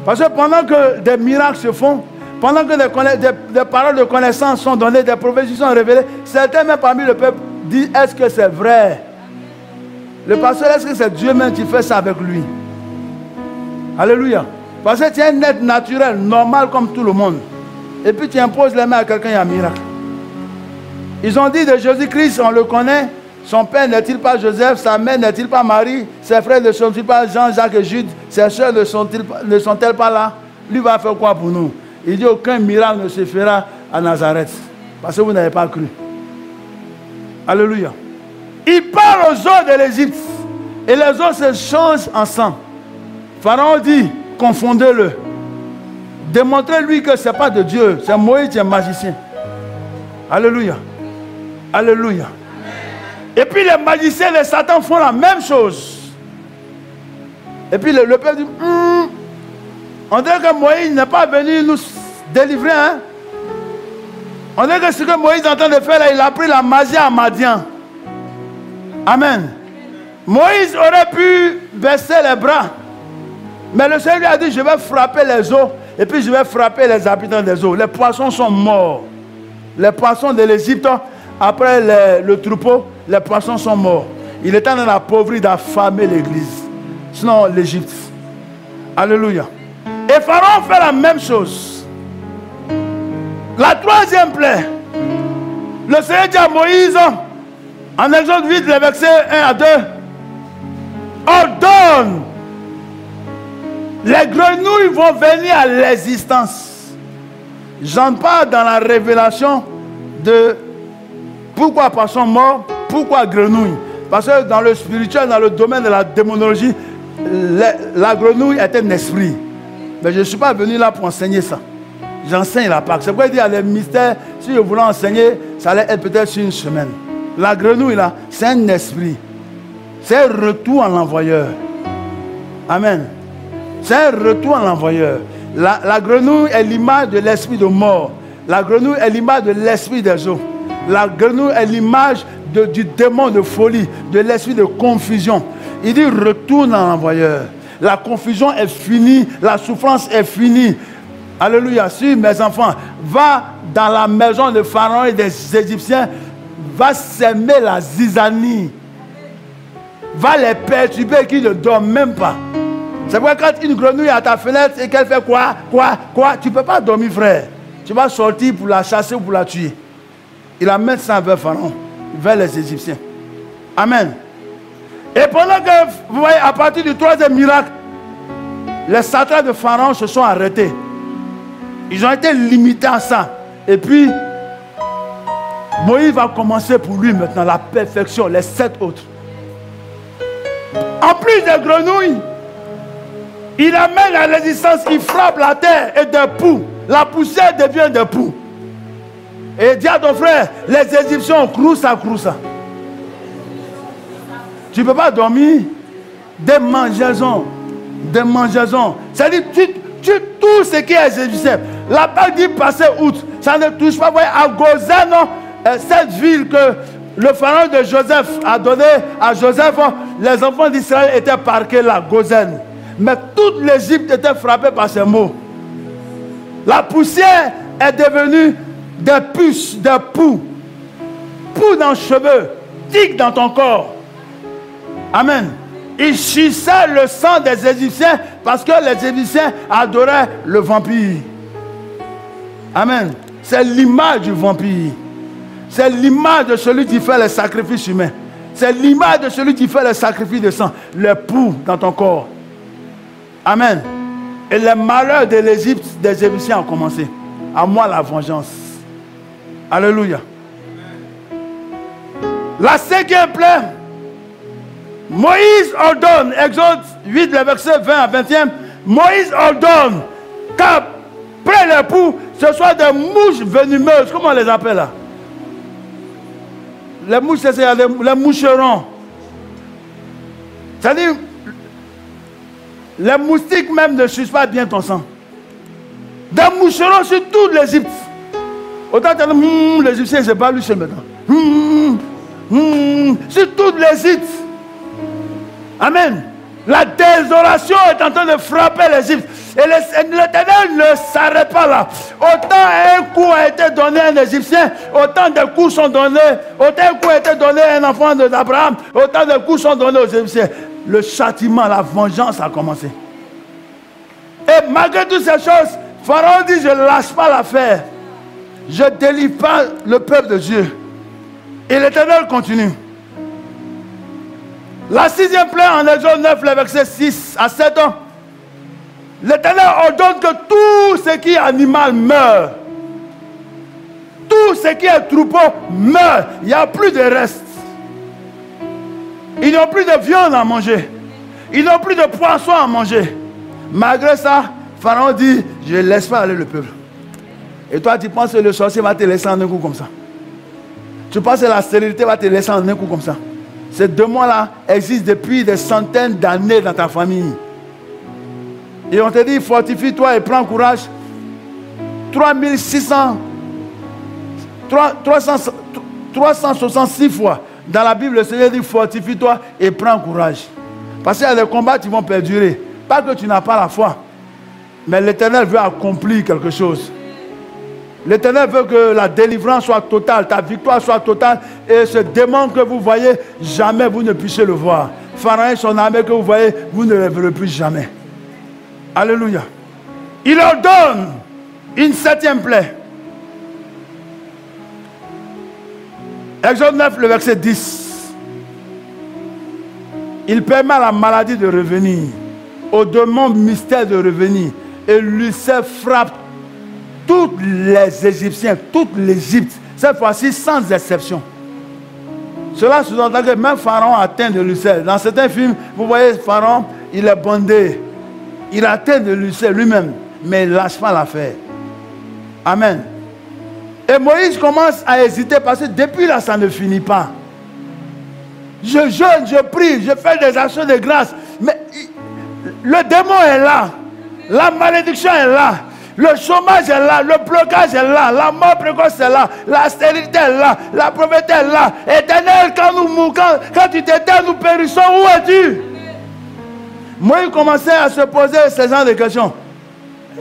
Parce que pendant que des miracles se font, pendant que des paroles de connaissance sont données, des prophéties sont révélées, certains même parmi le peuple disent, est-ce que c'est vrai? Le pasteur, est-ce que c'est Dieu même qui fait ça avec lui? Alléluia. Parce que tu es un être naturel, normal comme tout le monde. Et puis tu imposes les mains à quelqu'un, il y a un miracle. Ils ont dit de Jésus-Christ, on le connaît. Son père n'est-il pas Joseph? Sa mère n'est-il pas Marie? Ses frères ne sont-ils pas Jean, Jacques et Jude? Ses soeurs ne sont-elles pas là? Lui va faire quoi pour nous? Il dit aucun miracle ne se fera à Nazareth. Parce que vous n'avez pas cru. Alléluia. Il parle aux eaux de l'Égypte. Et les eaux se changent en sang. Pharaon dit, confondez-le. Démontrez-lui que ce n'est pas de Dieu. C'est Moïse qui est magicien. Alléluia. Alléluia. Et puis les magiciens de Satan font la même chose. Et puis le peuple dit, on dirait que Moïse n'est pas venu nous délivrer. Hein? On dirait que ce que Moïse est en train de faire là, il a pris la magie à Madian. Amen. Moïse aurait pu baisser les bras. Mais le Seigneur lui a dit, je vais frapper les eaux. et puis je vais frapper les habitants des eaux. Les poissons sont morts. Les poissons de l'Égypte, après le troupeau, les poissons sont morts. Il est en train d'appauvrir, d'affamer l'église. Sinon, l'Égypte. Alléluia. Et Pharaon fait la même chose. La troisième plaie. Le Seigneur dit à Moïse, en Exode 8, les versets 1 à 2, ordonne. Les grenouilles vont venir à l'existence. J'en parle dans la révélation de pourquoi poisson mort, pourquoi grenouille. Parce que dans le spirituel, dans le domaine de la démonologie, la grenouille est un esprit. Mais je ne suis pas venu là pour enseigner ça. J'enseigne la Pâque. C'est pourquoi il dit à les mystères, si je voulais enseigner, ça allait être peut-être sur une semaine. La grenouille là, c'est un esprit. C'est un retour à l'envoyeur. Amen. C'est un retour à l'envoyeur. La grenouille est l'image de l'esprit de mort. La grenouille est l'image de l'esprit des eaux. La grenouille est l'image du démon de folie, de l'esprit de confusion. Il dit retourne à l'envoyeur. La confusion est finie, la souffrance est finie. Alléluia. Si mes enfants, va dans la maison de Pharaon et des Égyptiens, va s'aimer la zizanie. Va les perturber qui ne dorment même pas. C'est pourquoi quand une grenouille est à ta fenêtre et qu'elle fait quoi, tu ne peux pas dormir, frère. Tu vas sortir pour la chasser ou pour la tuer. Il amène ça vers Pharaon, vers les Égyptiens. Amen. Et pendant que, vous voyez, à partir du troisième miracle, les satrapes de Pharaon se sont arrêtés. Ils ont été limités à ça. Et puis, Moïse va commencer pour lui maintenant la perfection, les 7 autres. En plus des grenouilles, il amène à l'existence, il frappe la terre et des poux. La poussière devient des poux. Et dis à ton frère, les Égyptiens croussa. Tu ne peux pas dormir. Des mangeaisons. C'est-à-dire, tu tout ce qui est égyptien. La Pâque dit passer outre. Ça ne touche pas. Vous voyez, à Goshen, cette ville que le pharaon de Joseph a donné à Joseph, les enfants d'Israël étaient parqués là, Goshen. Mais toute l'Égypte était frappée par ces mots. La poussière est devenue des puces, des poux. Poux dans les cheveux, tiques dans ton corps. Amen. Ils chussaient le sang des Égyptiens parce que les Égyptiens adoraient le vampire. Amen. C'est l'image du vampire. C'est l'image de celui qui fait les sacrifices humains. C'est l'image de celui qui fait les sacrifices de sang. Le poux dans ton corps. Amen. Et les malheurs de l'Égypte, des Égyptiens ont commencé. À moi la vengeance. Alléluia. La cinquième plaie. Moïse ordonne, Exode 8, les versets 20 à 21. Moïse ordonne qu'après les poux, ce soit des mouches venimeuses. Comment on les appelle là? Les mouches, c'est les moucherons. C'est-à-dire, les moustiques même ne sucent pas bien ton sang. Des moucherons sur toute l'Égypte. Autant tu dis, l'Égyptien, c'est pas lui seul maintenant. Sur toute l'Égypte. Amen. La désolation est en train de frapper l'Égypte. Et l'Éternel ne s'arrête pas là. Autant un coup a été donné à un Égyptien, autant de coups sont donnés. Autant un coup a été donné à un enfant d'Abraham, autant de coups sont donnés aux Égyptiens. Le châtiment, la vengeance a commencé. Et malgré toutes ces choses, Pharaon dit, je ne lâche pas l'affaire. Je ne délivre pas le peuple de Dieu. Et l'Éternel continue. La sixième plaie en Exode 9, les versets 6 à 7 ans. L'Éternel ordonne que tout ce qui est animal meurt. Tout ce qui est troupeau meurt. Il n'y a plus de reste. Ils n'ont plus de viande à manger. Ils n'ont plus de poisson à manger. Malgré ça, Pharaon dit, je ne laisse pas aller le peuple. Et toi, tu penses que le sorcier va te laisser en un coup comme ça. Tu penses que la stérilité va te laisser en un coup comme ça. Ces démons-là existent depuis des centaines d'années dans ta famille. Et on te dit, fortifie-toi et prends courage. 366 fois dans la Bible, le Seigneur dit, fortifie-toi et prends courage. Parce qu'il y a des combats qui vont perdurer. Pas que tu n'as pas la foi. Mais l'Éternel veut accomplir quelque chose. L'Éternel veut que la délivrance soit totale, ta victoire soit totale. Et ce démon que vous voyez, jamais vous ne puissiez le voir. Pharaon et son armée que vous voyez, vous ne le verrez plus jamais. Alléluia. Il leur donne une 7e plaie. Exode 9, le verset 10. Il permet à la maladie de revenir, au démon mystère de revenir. Et l'ulcère frappe tous les Égyptiens, toute l'Égypte, cette fois-ci sans exception. Cela sous-entend que même Pharaon atteint de l'ulcère. Dans certains films, vous voyez Pharaon, il est bandé. Il atteint de l'ulcère lui-même, mais il ne lâche pas l'affaire. Amen. Et Moïse commence à hésiter parce que depuis là, ça ne finit pas. Je jeûne, je prie, je fais des actions de grâce. Mais le démon est là. La malédiction est là. Le chômage est là. Le blocage est là. La mort précoce est là. La stérilité est là. La pauvreté est là. Éternel, quand nous mourons, quand tu t'éteins, nous périssons, où es-tu? Moïse commençait à se poser ce genre de questions.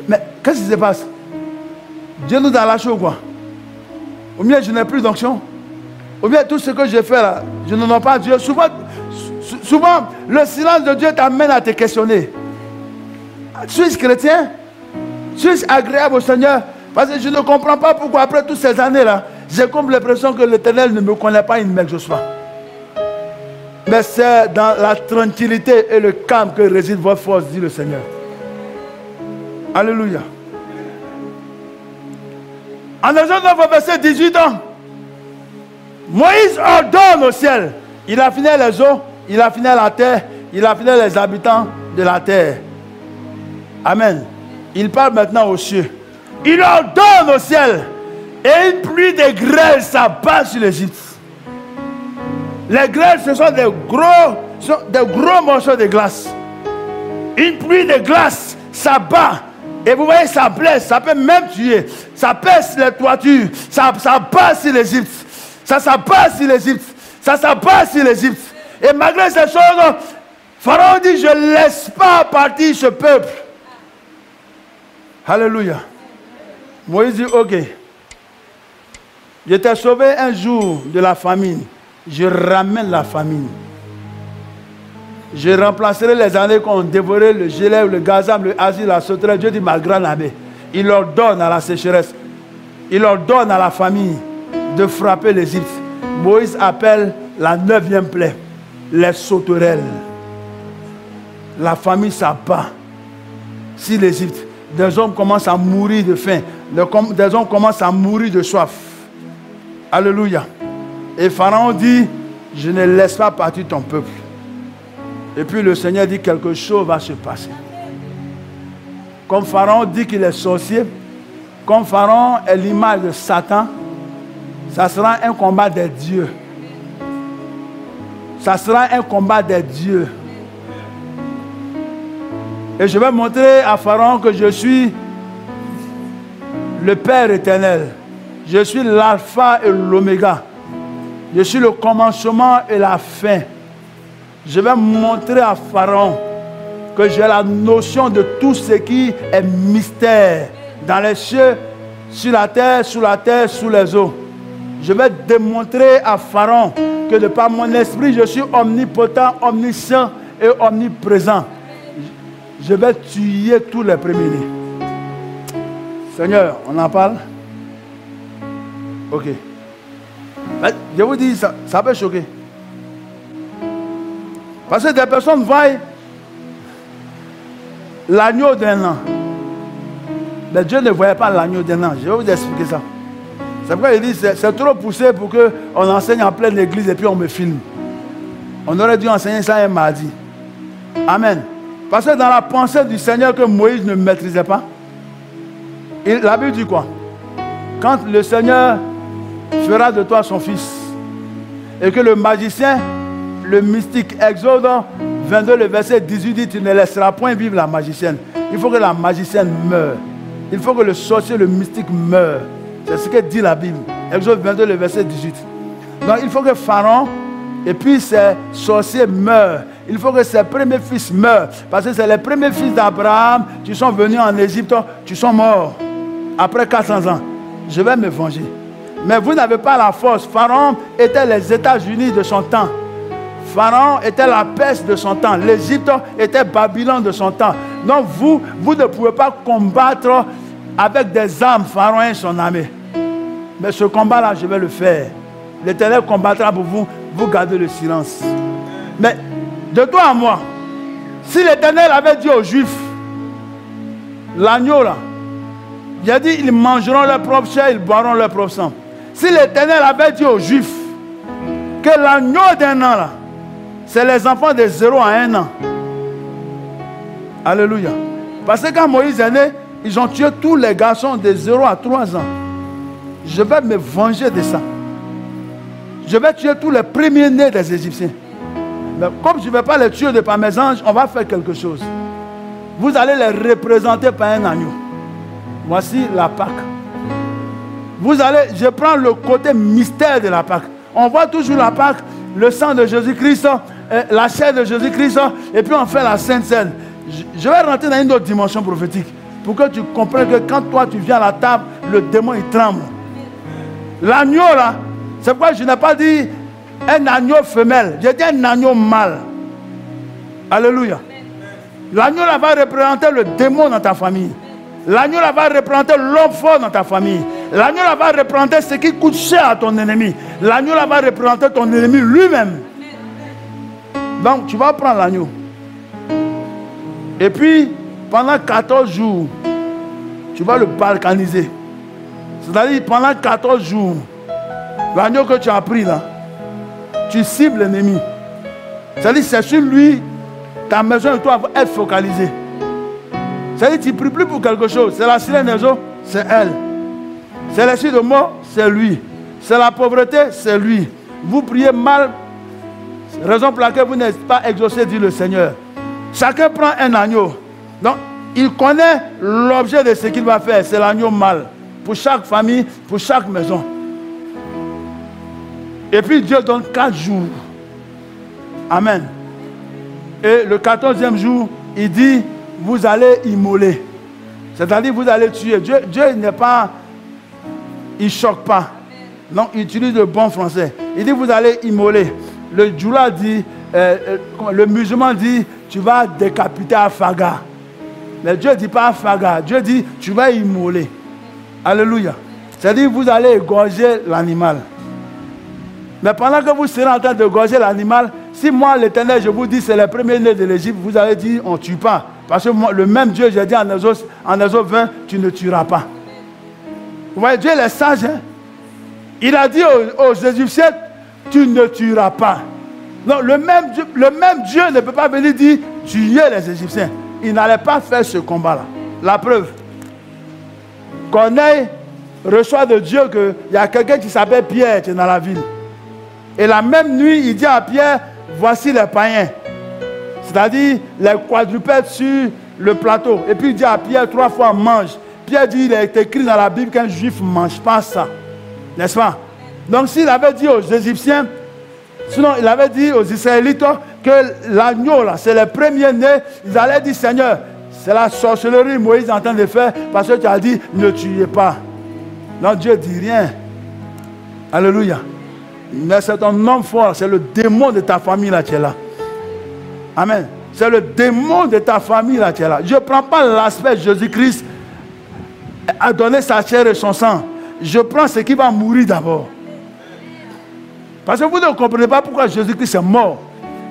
Mais qu'est-ce qui se passe? Dieu nous a lâché ou quoi? Ou bien je n'ai plus d'onction? Ou bien tout ce que je fais là, je n'en ai pas Dieu. Souvent, le silence de Dieu t'amène à te questionner. Suis-je chrétien? Suis-je agréable au Seigneur? Parce que je ne comprends pas pourquoi après toutes ces années-là, j'ai comme l'impression que l'Éternel ne me connaît pas, il ne m'aime que je sois. Mais c'est dans la tranquillité et le calme que réside votre force, dit le Seigneur. Alléluia. En Exode 9, verset 18 ans, Moïse ordonne au ciel. Il a fini les eaux, il a fini la terre, il a fini les habitants de la terre. Amen. Il parle maintenant aux cieux. Il ordonne au ciel. Et une pluie de grêle s'abat sur l'Égypte. Les grêles, ce sont des gros morceaux de glace. Une pluie de glace s'abat. Et vous voyez, ça blesse, ça peut même tuer. Ça pèse les toitures. Ça bat sur l'Égypte. Ça s'abat sur l'Égypte. Ça s'abat sur l'Égypte. Et malgré ces choses, Pharaon dit, je ne laisse pas partir ce peuple. Alléluia. Moïse dit, ok. Je t'ai sauvé un jour de la famine. Je ramène la famine. Je remplacerai les années qu'on dévorait le gelé, le gazam, le asile, la sauterelle. Dieu dit, ma grande armée. Il leur donne à la sécheresse. Il leur donne à la famille de frapper l'Égypte. Moïse appelle la 9e plaie, les sauterelles. La famille s'abat sur l'Égypte. Des hommes commencent à mourir de faim. Des hommes commencent à mourir de soif. Alléluia. Et Pharaon dit, je ne laisse pas partir ton peuple. Et puis le Seigneur dit, quelque chose va se passer. Comme Pharaon dit qu'il est sorcier, comme Pharaon est l'image de Satan, ça sera un combat des dieux. Ça sera un combat des dieux. Et je vais montrer à Pharaon que je suis le Père éternel. Je suis l'alpha et l'oméga. Je suis le commencement et la fin. Je vais montrer à Pharaon que j'ai la notion de tout ce qui est mystère. Dans les cieux, sur la terre, sous les eaux. Je vais démontrer à Pharaon que de par mon esprit, je suis omnipotent, omniscient et omniprésent. Je vais tuer tous les premiers-nés. Seigneur, on en parle? Ok. Je vous dis, ça peut choquer. Parce que des personnes voient l'agneau d'un an. Mais Dieu ne voyait pas l'agneau d'un an. Je vais vous expliquer ça. C'est pourquoi il dit, c'est trop poussé pour qu'on enseigne en pleine église et puis on me filme. On aurait dû enseigner ça un mardi. Amen. Parce que dans la pensée du Seigneur que Moïse ne maîtrisait pas, la Bible dit quoi? Quand le Seigneur fera de toi son fils et que le magicien, le mystique, Exode 22, le verset 18 dit, tu ne laisseras point vivre la magicienne. Il faut que la magicienne meure. Il faut que le sorcier, le mystique meure. C'est ce que dit la Bible. Exode 22, le verset 18. Donc il faut que Pharaon et puis ses sorciers meurent. il faut que ses premiers fils meurent. Parce que c'est les premiers fils d'Abraham qui sont venus en Égypte, qui sont morts. Après 400 ans, je vais me venger. Mais vous n'avez pas la force. Pharaon était les États-Unis de son temps. Pharaon était la Perse de son temps. L'Égypte était Babylone de son temps. Donc vous ne pouvez pas combattre avec des armes Pharaon et son armée. Mais ce combat-là, je vais le faire. L'Éternel combattra pour vous. Vous gardez le silence. Mais de toi à moi, si l'Éternel avait dit aux Juifs, l'agneau là, il a dit, ils mangeront leur propre chair, ils boiront leur propre sang. Si l'Éternel avait dit aux Juifs que l'agneau d'un an là, c'est les enfants de 0 à 1 an. Alléluia. Parce que quand Moïse est né, ils ont tué tous les garçons de 0 à 3 ans. Je vais me venger de ça. Je vais tuer tous les premiers-nés des Égyptiens. Mais comme je ne vais pas les tuer de par mes anges, on va faire quelque chose. Vous allez les représenter par un agneau. Voici la Pâque. Vous allez, je prends le côté mystère de la Pâque. On voit toujours la Pâque, le sang de Jésus-Christ, la chair de Jésus-Christ, et puis on fait la Sainte Seine. Je vais rentrer dans une autre dimension prophétique pour que tu comprennes que quand toi tu viens à la table, le démon il tremble. L'agneau là, c'est pourquoi je n'ai pas dit un agneau femelle, j'ai dit un agneau mâle. Alléluia. L'agneau là va représenter le démon dans ta famille. L'agneau là va représenter l'homme fort dans ta famille. L'agneau là va représenter ce qui coûte cher à ton ennemi. L'agneau là va représenter ton ennemi lui-même. Donc tu vas prendre l'agneau. Et puis pendant 14 jours, tu vas le balkaniser. C'est-à-dire pendant 14 jours, l'agneau que tu as pris là, tu cibles l'ennemi. C'est-à-dire c'est sur lui, ta maison et toi va être focalisée. C'est-à-dire tu ne pries plus pour quelque chose. C'est la sirène des eaux, c'est elle. C'est l'esprit de mort, c'est lui. C'est la pauvreté, c'est lui. Vous priez mal, raison pour laquelle vous n'êtes pas exaucé, dit le Seigneur. Chacun prend un agneau. Donc, il connaît l'objet de ce qu'il va faire. C'est l'agneau mâle. Pour chaque famille, pour chaque maison. Et puis Dieu donne 4 jours. Amen. Et le 14e jour, il dit, vous allez immoler. C'est-à-dire, vous allez tuer. Dieu n'est pas... Il ne choque pas. Non, il utilise le bon français. Il dit, vous allez immoler. Le djoula dit, le musulman dit, tu vas décapiter Afaga. Mais Dieu ne dit pas Afaga. Dieu dit, tu vas immoler. Alléluia. C'est-à-dire, vous allez égorger l'animal. Mais pendant que vous serez en train d'égorger l'animal, si moi, l'Éternel, je vous dis, c'est le premier-né de l'Égypte, vous allez dire, on ne tue pas. Parce que moi, le même Dieu, j'ai dit en Exode 20, tu ne tueras pas. Vous voyez, Dieu est sage. Hein? Il a dit aux Égyptiens, tu ne tueras pas. Non, le même Dieu ne peut pas venir dire, tuer les Égyptiens. Il n'allait pas faire ce combat-là. La preuve. Corneille reçoit de Dieu qu'il y a quelqu'un qui s'appelle Pierre qui est dans la ville. Et la même nuit, il dit à Pierre, voici les païens. C'est-à-dire les quadrupèdes sur le plateau. Et puis il dit à Pierre 3 fois, mange. Pierre dit, il est écrit dans la Bible qu'un juif ne mange pas ça. N'est-ce pas? Donc s'il avait dit aux Égyptiens, sinon il avait dit aux Israélites que l'agneau là, c'est le premier-né, ils allaient dire, Seigneur, c'est la sorcellerie Moïse est en train de faire parce que tu as dit, ne tuez pas. Non, Dieu ne dit rien. Alléluia. Mais c'est un homme fort, c'est le démon de ta famille là qui est là. Amen. C'est le démon de ta famille là qui est là. Je ne prends pas l'aspect de Jésus-Christ à donner sa chair et son sang. Je prends ce qui va mourir d'abord. Parce que vous ne comprenez pas pourquoi Jésus-Christ est mort.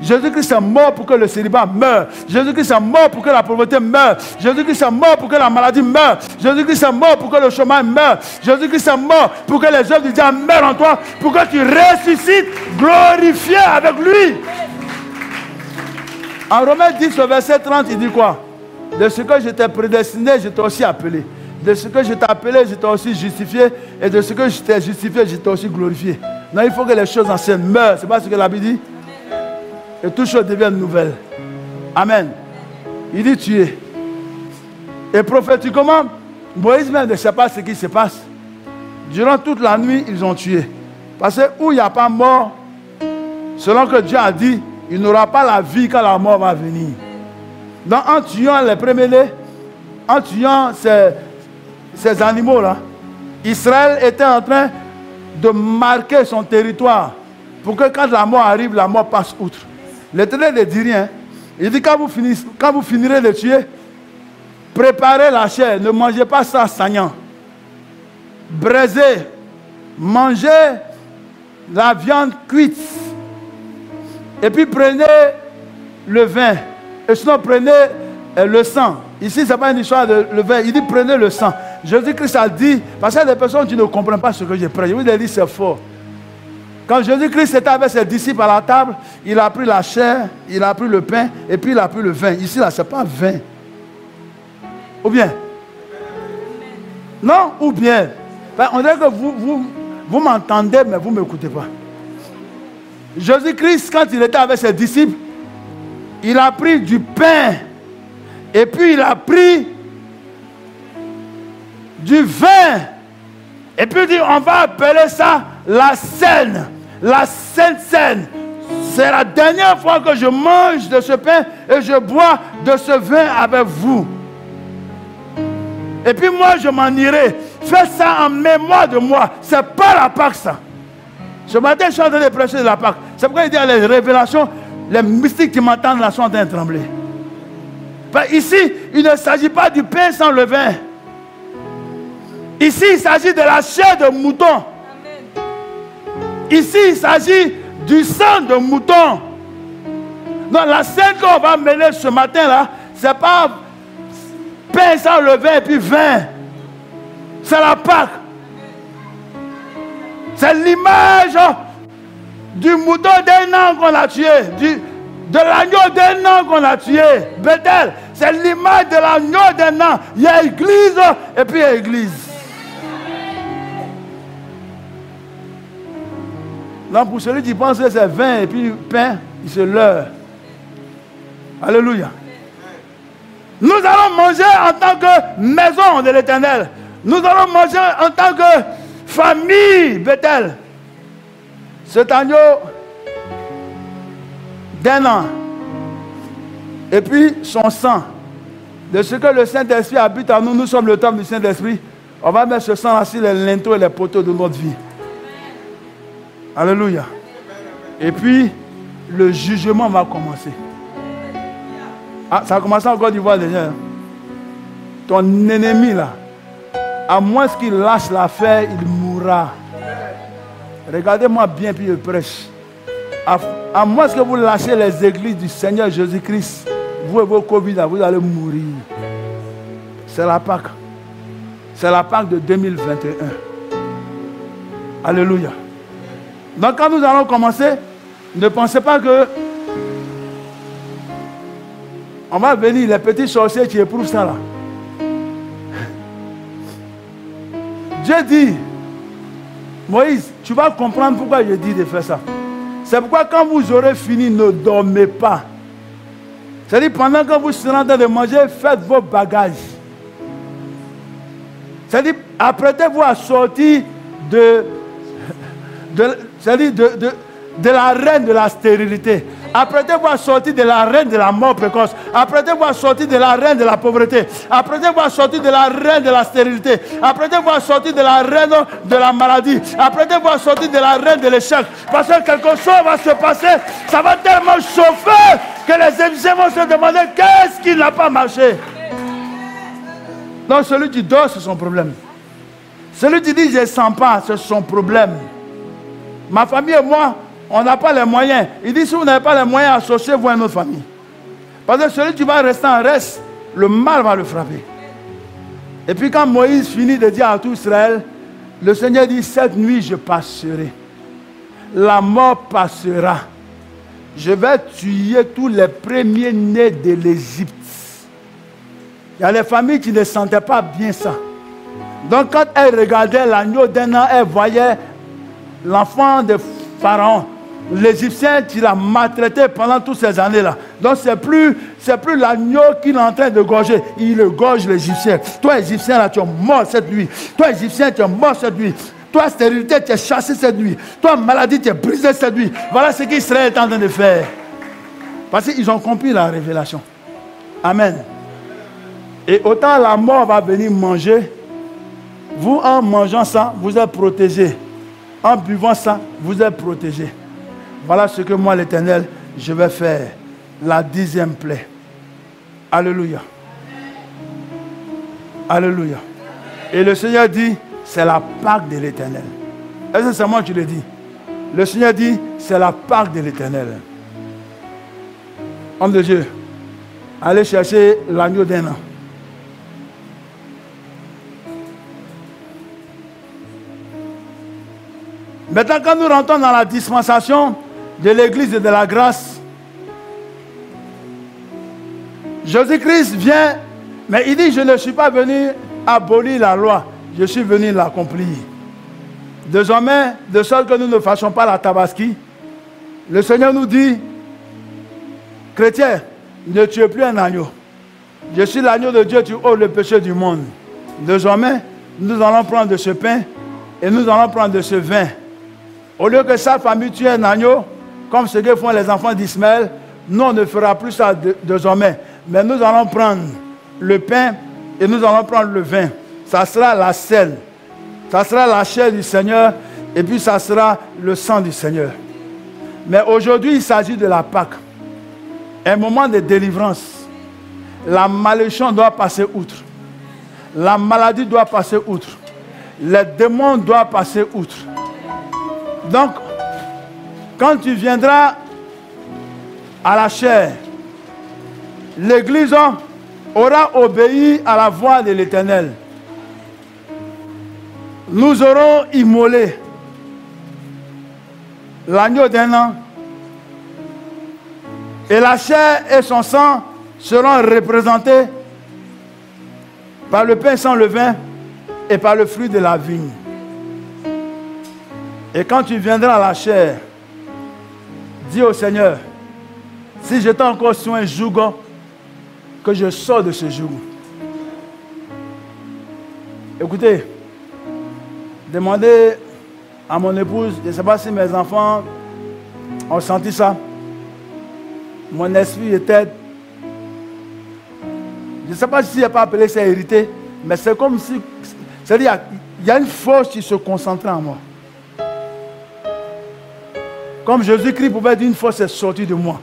Jésus-Christ est mort pour que le célibat meure. Jésus-Christ est mort pour que la pauvreté meure. Jésus-Christ est mort pour que la maladie meure. Jésus-Christ est mort pour que le chômage meure. Jésus-Christ est mort pour que les œuvres du diable meurent en toi. Pour que tu ressuscites glorifié avec lui. En Romains 10, au verset 30, il dit quoi? De ce que je t'ai prédestiné, je t'ai aussi appelé. De ce que je t'ai appelé, je t'ai aussi justifié. Et de ce que je t'ai justifié, je t'ai aussi glorifié. Non, il faut que les choses anciennes meurent. C'est pas ce que la Bible dit? Et toutes choses deviennent nouvelles. Amen. Il dit tuer. Et prophétiquement, Moïse même ne sait pas ce qui se passe. Durant toute la nuit, ils ont tué. Parce que où il n'y a pas mort, selon que Dieu a dit, il n'aura pas la vie quand la mort va venir. Donc en tuant les premiers-nés, en tuant ces animaux-là, Israël était en train de marquer son territoire pour que quand la mort arrive, la mort passe outre. L'Éternel ne dit rien. Il dit quand vous finirez de tuer, préparez la chair, ne mangez pas ça saignant. Braisez, mangez la viande cuite. Et puis prenez le vin. Et sinon prenez le sang. Ici, ce n'est pas une histoire de le vin. Il dit prenez le sang. Jésus-Christ a dit, parce qu'il y a des personnes qui ne comprennent pas ce que je prêche. Je vous ai dit c'est fort. Quand Jésus-Christ était avec ses disciples à la table, il a pris la chair, il a pris le pain et puis il a pris le vin. Ici, là, ce n'est pas vin. Ou bien? Non, ou bien? Enfin, on dirait que vous m'entendez, mais vous ne m'écoutez pas. Jésus-Christ, quand il était avec ses disciples, il a pris du pain et puis il a pris du vin. Et puis il dit, on va appeler ça la Seine, la Sainte Seine. C'est la dernière fois que je mange de ce pain et je bois de ce vin avec vous. Et puis moi je m'en irai. Fais ça en mémoire de moi. C'est pas la Pâque ça. Ce matin je suis en train de prêcher de la Pâque. C'est pourquoi il dit à les révélations, les mystiques qui m'entendent là sont en train de trembler. Ici, il ne s'agit pas du pain sans le vin. Ici, il s'agit de la chair de mouton. Amen. Ici, il s'agit du sang de mouton. Donc, la scène qu'on va mener ce matin-là, ce n'est pas pain sans le vin et puis vin. C'est la Pâque. C'est l'image du mouton d'un an qu'on a tué. De l'agneau d'un an qu'on a tué. Bethel, c'est l'image de l'agneau d'un an. Il y a église et puis il y a église. Donc pour celui qui pense que c'est vin et puis pain, il se leurre. Alléluia. Nous allons manger en tant que maison de l'Éternel. Nous allons manger en tant que famille, Bethel. Cet agneau d'un an. Et puis son sang. De ce que le Saint-Esprit habite en nous, nous sommes le temple du Saint-Esprit. On va mettre ce sang sur les linteaux et les poteaux de notre vie. Alléluia. Et puis, le jugement va commencer. Ah, ça a commencé en Côte d'Ivoire déjà. Ton ennemi là, à moins qu'il lâche l'affaire, il mourra. Regardez-moi bien, puis je prêche. À moins que vous lâchez les églises du Seigneur Jésus-Christ, vous et vos Covid, vous allez mourir. C'est la Pâque. C'est la Pâque de 2021. Alléluia. Donc quand nous allons commencer, ne pensez pas que on va venir, les petits sorciers qui éprouvent ça là. Dieu dit, Moïse, tu vas comprendre pourquoi je dis de faire ça. C'est pourquoi quand vous aurez fini, ne dormez pas. C'est-à-dire pendant que vous serez en train de manger, faites vos bagages. C'est-à-dire apprêtez-vous à sortir de la reine de la stérilité. Apprêtez-vous à sortir de la reine de la mort précoce. Apprêtez-vous à sortir de la reine de la pauvreté. Apprêtez-vous à sortir de la reine de la stérilité. Apprêtez-vous à sortir de la reine de la maladie. Apprêtez-vous à sortir de la reine de l'échec. Parce que quelque chose va se passer. Ça va tellement chauffer que les Égyptiens vont se demander qu'est-ce qui n'a pas marché. Donc celui qui dort, c'est son problème. Celui qui dit je ne sens pas, c'est son problème. Ma famille et moi, on n'a pas les moyens. Il dit si vous n'avez pas les moyens, associez-vous à une autre famille. Parce que celui qui va rester en reste, le mal va le frapper. Et puis quand Moïse finit de dire à tout Israël, le Seigneur dit, cette nuit je passerai. La mort passera. Je vais tuer tous les premiers-nés de l'Égypte. Il y a les familles qui ne sentaient pas bien ça. Donc quand elles regardaient l'agneau d'un an, elles voyaient l'enfant de Pharaon, l'Égyptien qui l'a maltraité pendant toutes ces années-là. Donc c'est plus l'agneau qu'il est en train de gorger. Il le gorge l'Égyptien. Toi, Égyptien, là, tu es mort cette nuit. Toi, Égyptien, tu es mort cette nuit. Toi, stérilité, tu es chassé cette nuit. Toi, maladie, tu es brisé cette nuit. Voilà ce qu'Israël est en train de faire. Parce qu'ils ont compris la révélation. Amen. Et autant la mort va venir manger, vous en mangeant ça, vous êtes protégés. En buvant ça, vous êtes protégés. Voilà ce que moi, l'Éternel, je vais faire. La 10e plaie. Alléluia. Alléluia. Et le Seigneur dit, c'est la Pâque de l'Éternel. Est-ce que c'est moi qui le dis? Le Seigneur dit, c'est la Pâque de l'Éternel. Homme de Dieu, allez chercher l'agneau d'un an. Maintenant, quand nous rentrons dans la dispensation de l'Église et de la grâce, Jésus-Christ vient, mais il dit, je ne suis pas venu abolir la loi, je suis venu l'accomplir. Désormais, de sorte que nous ne fassions pas la tabaski, le Seigneur nous dit, chrétien, ne tuez plus un agneau. Je suis l'agneau de Dieu, tu ôtes le péché du monde. Désormais, nous allons prendre de ce pain et nous allons prendre de ce vin. Au lieu que sa famille tue un agneau, comme ce que font les enfants d'Ismaël, nous on ne fera plus ça désormais. Mais nous allons prendre le pain et nous allons prendre le vin. Ça sera la selle. Ça sera la chair du Seigneur et puis ça sera le sang du Seigneur. Mais aujourd'hui, il s'agit de la Pâque. Un moment de délivrance. La malédiction doit passer outre. La maladie doit passer outre. Les démons doivent passer outre. Donc, quand tu viendras à la chair, l'Église aura obéi à la voix de l'Éternel. Nous aurons immolé l'agneau d'un an et la chair et son sang seront représentés par le pain sans levain et par le fruit de la vigne. Et quand tu viendras à la chair, dis au Seigneur, si j'étais encore sur un joug, que je sors de ce joug. Écoutez, demandez à mon épouse, je ne sais pas si mes enfants ont senti ça. Mon esprit était, je ne sais pas si je n'ai pas appelé ça irrité, mais c'est comme si, c'est-à-dire, il y a une force qui se concentrait en moi. Comme Jésus-Christ pouvait dire, une force est sortie de moi.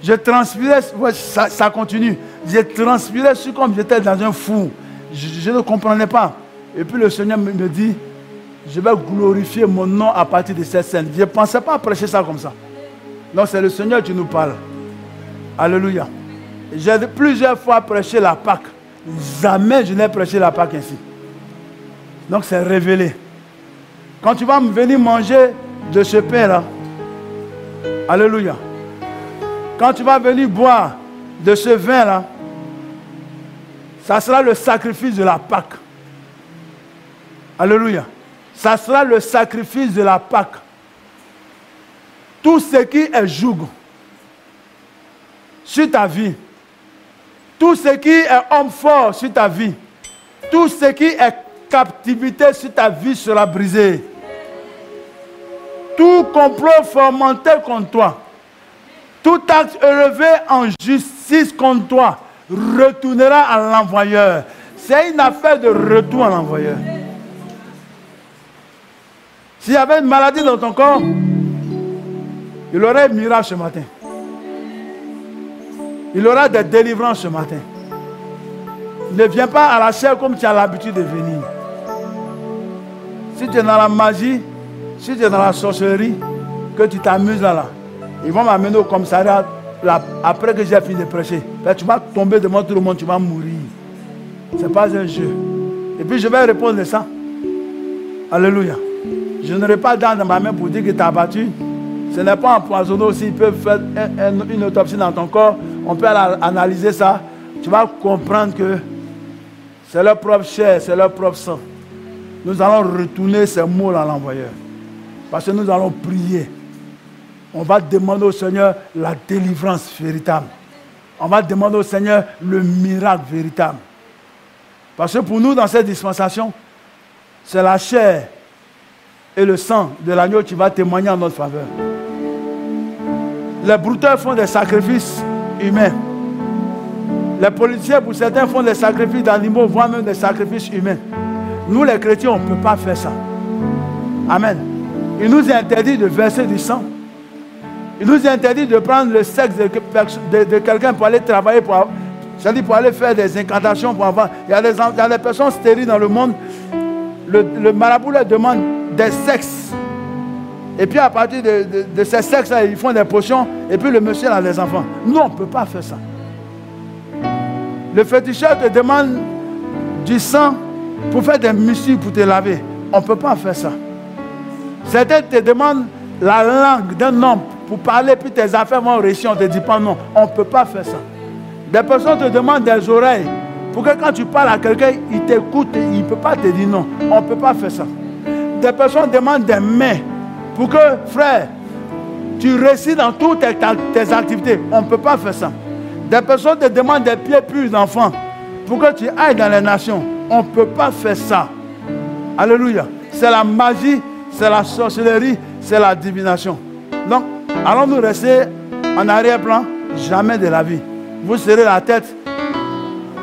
Je transpirais, ouais, ça continue. Je transpirais comme j'étais dans un four. Je ne comprenais pas. Et puis le Seigneur me dit, je vais glorifier mon nom à partir de cette scène. Je ne pensais pas prêcher ça comme ça. Donc c'est le Seigneur qui nous parle. Alléluia. J'ai plusieurs fois prêché la Pâque. Jamais je n'ai prêché la Pâque ainsi. Donc c'est révélé. Quand tu vas venir manger de ce pain-là, alléluia. Quand tu vas venir boire de ce vin-là, ça sera le sacrifice de la Pâque. Alléluia. Ça sera le sacrifice de la Pâque. Tout ce qui est joug sur ta vie, tout ce qui est homme fort sur ta vie, tout ce qui est captivité sur ta vie sera brisé. Tout complot fomenté contre toi, tout acte élevé en justice contre toi retournera à l'envoyeur. C'est une affaire de retour à l'envoyeur. S'il y avait une maladie dans ton corps, il y aurait un miracle ce matin. Il y aura des délivrances ce matin. Ne viens pas à la chair comme tu as l'habitude de venir. Si tu es dans la magie, si tu es dans la sorcellerie, que tu t'amuses là, ils vont m'amener au commissariat là, après que j'ai fini de prêcher. Là, tu vas tomber devant tout le monde, tu vas mourir. Ce n'est pas un jeu. Et puis je vais répondre de ça. Alléluia. Je n'aurai pas d'âme dans ma main pour dire que tu as abattu. Ce n'est pas empoisonné aussi. Ils peuvent faire une autopsie dans ton corps. On peut analyser ça. Tu vas comprendre que c'est leur propre chair, c'est leur propre sang. Nous allons retourner ces mots à l'envoyeur. Parce que nous allons prier. On va demander au Seigneur la délivrance véritable. On va demander au Seigneur le miracle véritable. Parce que pour nous, dans cette dispensation, c'est la chair et le sang de l'agneau qui va témoigner en notre faveur. Les brouteurs font des sacrifices humains. Les policiers, pour certains, font des sacrifices d'animaux, voire même des sacrifices humains. Nous, les chrétiens, on ne peut pas faire ça. Amen. Il nous est interdit de verser du sang. Il nous est interdit de prendre le sexe de quelqu'un pour aller travailler, pour aller faire des incantations pour avoir. Il y a des personnes stériles dans le monde. Le marabout leur demande des sexes. Et puis à partir de ces sexes-là, ils font des potions. Et puis le monsieur a des enfants. Nous, on ne peut pas faire ça. Le féticheur te demande du sang pour faire des muscles pour te laver. On ne peut pas faire ça. Certains te demandent la langue d'un homme pour parler, puis tes affaires vont réussir. On ne te dit pas non. On ne peut pas faire ça. Des personnes te demandent des oreilles pour que quand tu parles à quelqu'un, il t'écoute et il ne peut pas te dire non. On ne peut pas faire ça. Des personnes demandent des mains pour que, frère, tu réussis dans toutes tes activités. On ne peut pas faire ça. Des personnes te demandent des pieds purs d'enfants pour que tu ailles dans les nations. On ne peut pas faire ça. Alléluia. C'est la magie, c'est la sorcellerie, c'est la divination. Donc, allons-nous rester en arrière-plan? Jamais de la vie. Vous serez la tête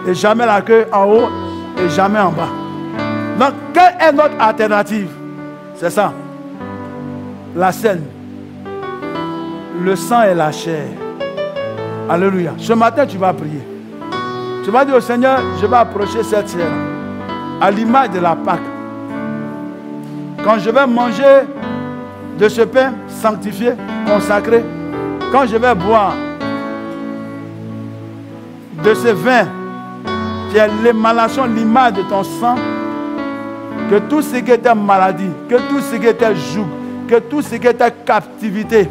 et jamais la queue en haut et jamais en bas. Donc, quelle est notre alternative? C'est ça. La scène. Le sang et la chair. Alléluia. Ce matin, tu vas prier. Tu vas dire au Seigneur, je vais approcher cette chair à l'image de la Pâque. Quand je vais manger de ce pain sanctifié, consacré, quand je vais boire de ce vin qui est l'émanation, l'image de ton sang, que tout ce qui était maladie, que tout ce qui était joug, que tout ce qui était captivité,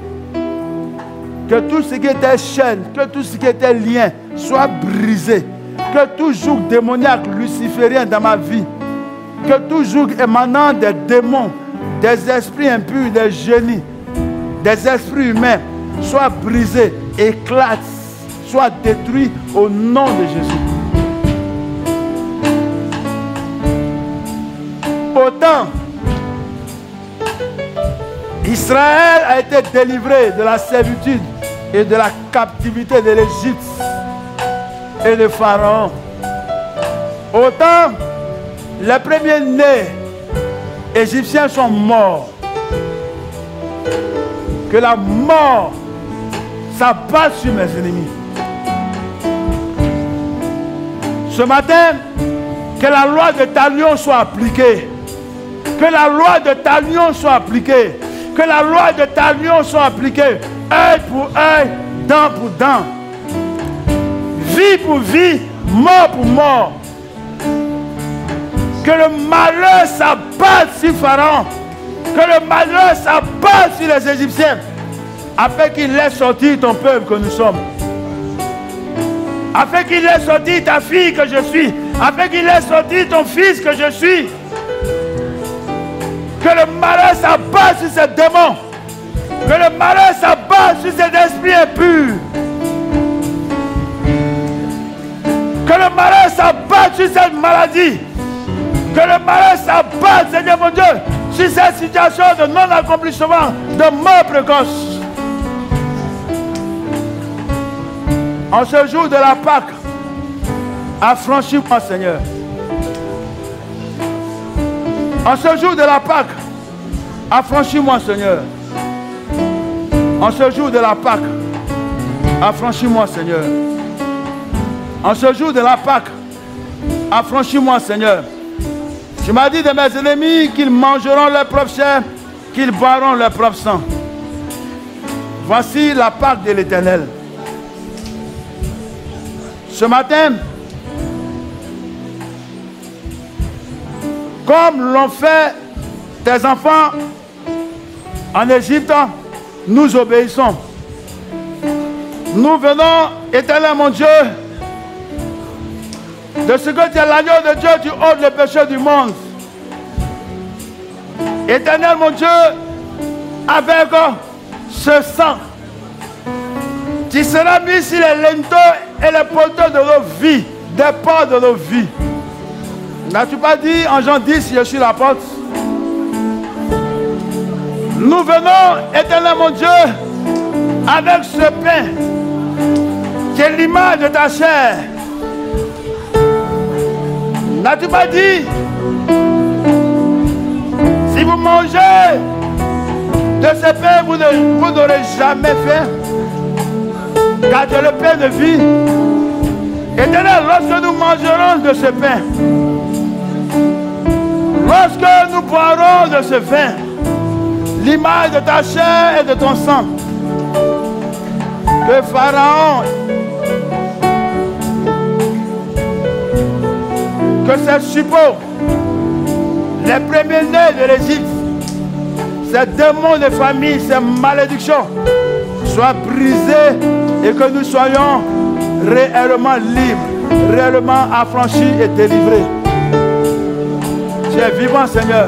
que tout ce qui était chaîne, que tout ce qui était lien soit brisé, que tout joug démoniaque luciférien dans ma vie, que tout joug émanant des démons, des esprits impurs, des génies, des esprits humains soit brisé, éclate, soit détruit au nom de Jésus. Autant Israël a été délivré de la servitude et de la captivité de l'Égypte et de Pharaon, autant les premiers-nés égyptiens sont morts. Que la mort s'abatte sur mes ennemis. Ce matin, que la loi de Talion soit appliquée. Que la loi de Talion soit appliquée. Que la loi de Talion soit appliquée. Œil pour œil, dent pour dent. Vie pour vie, mort pour mort. Que le malheur s'abatte sur Pharaon. Que le malheur s'abatte sur les Égyptiens. Afin qu'il laisse sortir ton peuple que nous sommes. Afin qu'il laisse sortir ta fille que je suis. Afin qu'il laisse sortir ton fils que je suis. Que le malheur s'abatte sur ces démons. Que le malheur s'abatte sur ces esprits impurs. Que le malheur s'abatte sur cette maladie. Que le malheur s'abatte, Seigneur mon Dieu, sur cette situation de non-accomplissement, de mort précoce. En ce jour de la Pâque, affranchis-moi, Seigneur. En ce jour de la Pâque, affranchis-moi, Seigneur. En ce jour de la Pâque, affranchis-moi, Seigneur. En ce jour de la Pâque, affranchis-moi, Seigneur. Tu m'as dit de mes ennemis qu'ils mangeront leur propre chair, qu'ils boiront leur propre sang. Voici la Pâque de l'Éternel. Ce matin, comme l'ont fait tes enfants en Égypte, nous obéissons. Nous venons, Éternel mon Dieu, de ce que tu es l'agneau de Dieu, tu ôtes le péché du monde. Éternel mon Dieu, avec ce sang, tu seras mis sur les linteaux et les poteaux de nos vies, des portes de nos vies. N'as-tu pas dit en Jean 10, je suis la porte? Nous venons, Éternel mon Dieu, avec ce pain qui est l'image de ta chair. N'as-tu pas dit, si vous mangez de ce pain, vous n'aurez jamais faim, car c'est le pain de vie. Éternel, lorsque nous mangerons de ce pain, lorsque nous boirons de ce vin, l'image de ta chair et de ton sang, que Pharaon, que ces suppôts, les premiers-nés de l'Égypte, ces démons de famille, ces malédictions, soient brisés et que nous soyons réellement libres, réellement affranchis et délivrés. Tu es vivant, Seigneur.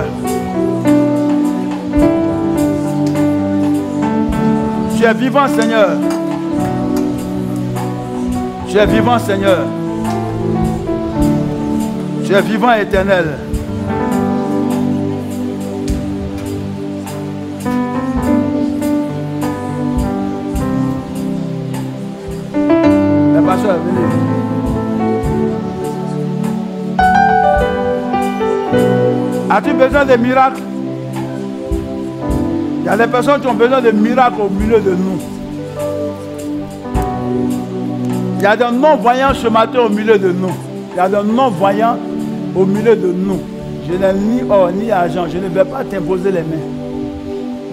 Tu es vivant, Seigneur. Tu es vivant, Seigneur. Tu es vivant, Éternel. Mais pasteur, venez. As-tu besoin de miracles? Il y a des personnes qui ont besoin de miracles au milieu de nous. Il y a des non-voyants ce matin au milieu de nous. Il y a des non-voyants au milieu de nous. Je n'ai ni or ni argent. Je ne vais pas t'imposer les mains.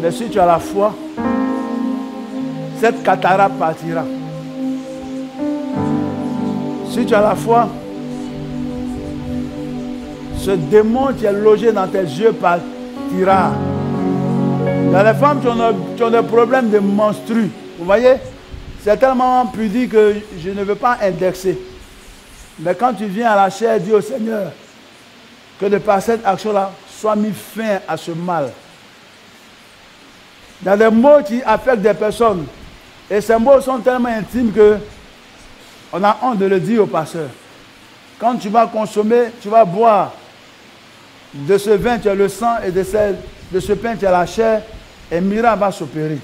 Mais si tu as la foi, cette cataracte partira. Si tu as la foi, ce démon qui est logé dans tes yeux partira. Il y a des femmes qui ont des problèmes de menstrues. Vous voyez, c'est tellement pudique que je ne veux pas indexer. Mais quand tu viens à la chair, dis au Seigneur que de par cette action-là, soit mis fin à ce mal. Il y a des mots qui affectent des personnes. Et ces mots sont tellement intimes que on a honte de le dire au pasteur. Quand tu vas consommer, tu vas boire de ce vin, tu as le sang, et de ce pain, tu as la chair, et miracle va s'opérer.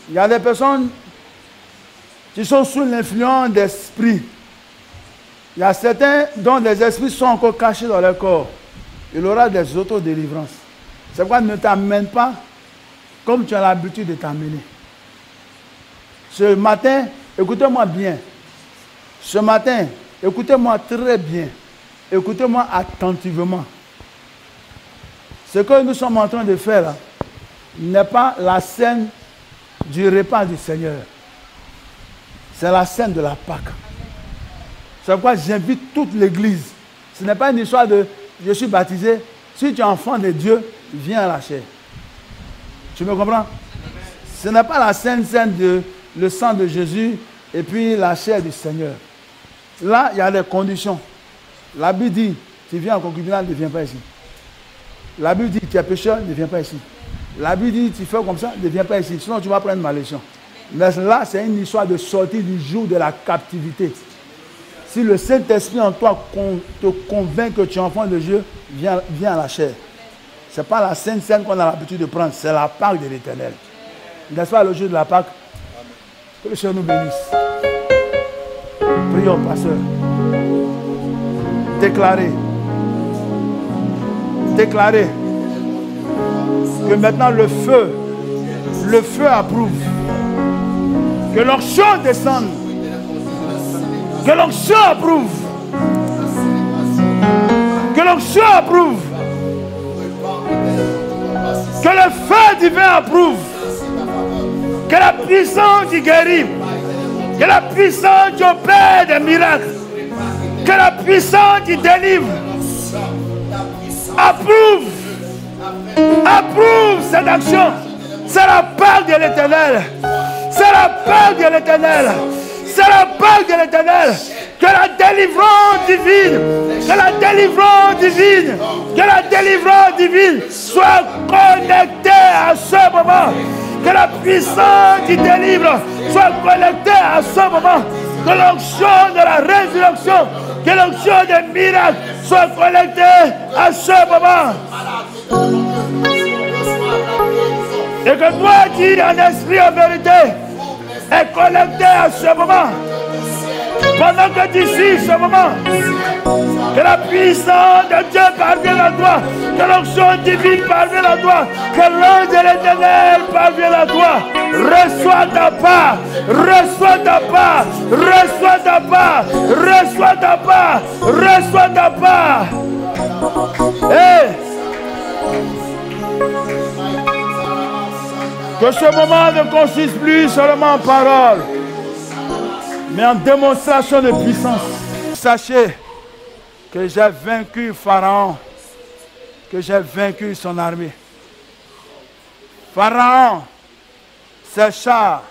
Il y a des personnes qui sont sous l'influence d'esprits. Il y a certains dont les esprits sont encore cachés dans leur corps. Il aura des autodélivrances. C'est pourquoi ne t'amène pas comme tu as l'habitude de t'amener. Ce matin, écoutez-moi bien. Ce matin, écoutez-moi très bien. Écoutez-moi attentivement. Ce que nous sommes en train de faire là, n'est pas la scène du repas du Seigneur. C'est la scène de la Pâque. C'est pourquoi j'invite toute l'église. Ce n'est pas une histoire de je suis baptisé. Si tu es enfant de Dieu, viens à la chair. Tu me comprends? Ce n'est pas la scène de le sang de Jésus et puis la chair du Seigneur. Là, il y a des conditions. La Bible dit, tu viens en concubinage, ne viens pas ici. La Bible dit, tu es pécheur, ne viens pas ici. La Bible dit, tu fais comme ça, ne viens pas ici. Sinon, tu vas prendre ma leçon. Mais là, c'est une histoire de sortie du jour de la captivité. Si le Saint-Esprit en toi te convainc que tu es enfant de Dieu, viens à la chair. Ce n'est pas la sainte scène qu'on a l'habitude de prendre, c'est la Pâque de l'Éternel. N'est-ce pas le jour de la Pâque? Que le Seigneur nous bénisse. Prions, pasteur. Déclarez que maintenant le feu approuve. Que l'onction descende. Que l'onction approuve. Que l'onction approuve. Que le feu divin approuve. Que la puissance qui guérit. Que la puissance qui opère des miracles. Que la puissance qui délivre. Approuve. Approuve cette action. C'est la Pâque de l'Éternel. C'est la Pâque de l'Éternel. C'est la Pâque de l'Éternel. Que la délivrance divine, que la délivrance divine, que la délivrance divine soit connectée à ce moment. Que la puissance qui délivre soit connectée à ce moment. Que l'onction de la résurrection, que l'onction des miracles soit connectée à ce moment. Et que toi qui en esprit en vérité, est connecté à ce moment. Pendant que d'ici ce moment, que la puissance de Dieu parvienne à toi, que l'onction divine parvienne à toi, que l'ange de l'Éternel parvienne à toi. Reçois ta part, reçois ta part, reçois ta part, reçois ta part, reçois ta part. Hey! Que ce moment ne consiste plus seulement en paroles, mais en démonstration de puissance. Sachez que j'ai vaincu Pharaon, que j'ai vaincu son armée. Pharaon, ses chars,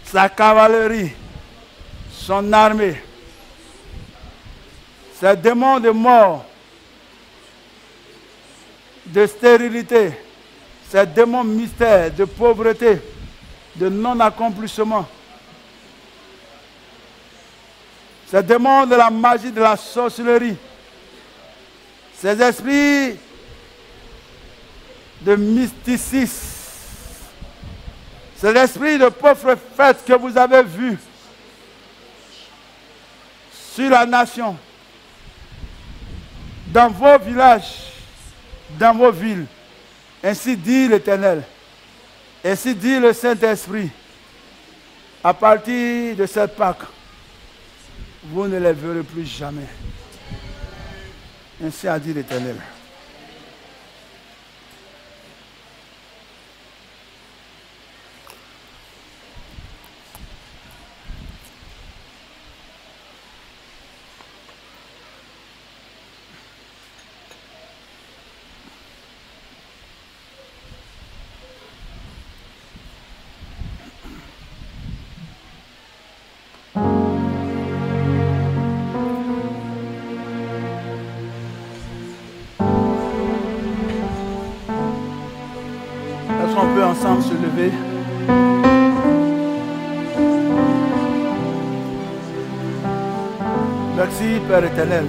sa cavalerie, son armée, ses démons de mort, de stérilité, ces démons mystères, de pauvreté, de non-accomplissement, ces démons de la magie, de la sorcellerie, ces esprits de mysticisme, ces esprits de pauvres fêtes que vous avez vus sur la nation, dans vos villages, dans vos villes. Ainsi dit l'Éternel, ainsi dit le Saint-Esprit, à partir de cette Pâque, vous ne les verrez plus jamais. Ainsi a dit l'Éternel. On peut ensemble se lever. Merci Père éternel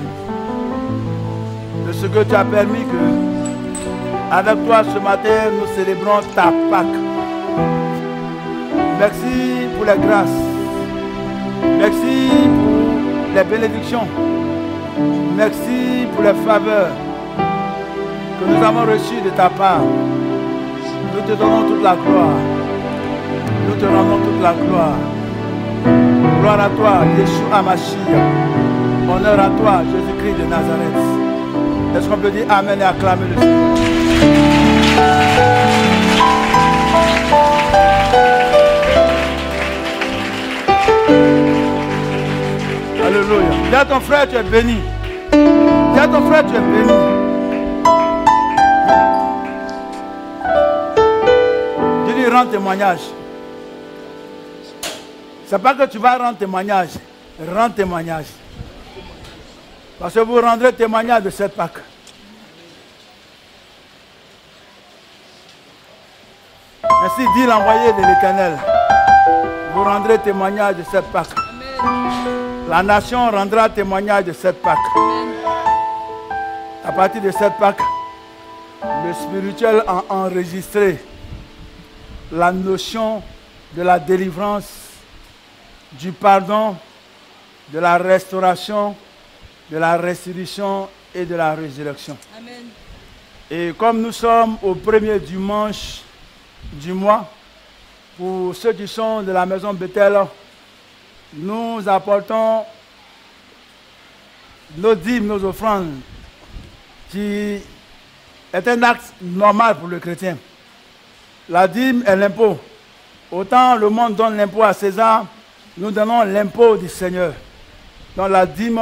de ce que tu as permis que avec toi ce matin nous célébrons ta Pâque. Merci pour les grâces. Merci pour les bénédictions. Merci pour les faveurs que nous avons reçues de ta part. Nous te donnons toute la gloire. Nous te rendons toute la gloire. Gloire à toi, Yeshua Mashiach. Honneur à toi, Jésus-Christ de Nazareth. Est-ce qu'on peut dire Amen et acclamer le Seigneur? Alléluia. Dis à ton frère, tu es béni. Dis à ton frère, tu es béni. Rends témoignage. C'est pas que tu vas rendre témoignage. Rends témoignage. Parce que vous rendrez témoignage de cette Pâque. Ainsi dit l'envoyé de l'Éternel. Vous rendrez témoignage de cette Pâque. La nation rendra témoignage de cette Pâque. À partir de cette Pâque, le spirituel a enregistré la notion de la délivrance, du pardon, de la restauration, de la restitution et de la résurrection. Amen. Et comme nous sommes au premier dimanche du mois, pour ceux qui sont de la maison Bethel, nous apportons nos dîmes, nos offrandes, qui est un acte normal pour le chrétien. La dîme est l'impôt. Autant le monde donne l'impôt à César, nous donnons l'impôt du Seigneur. Donc la dîme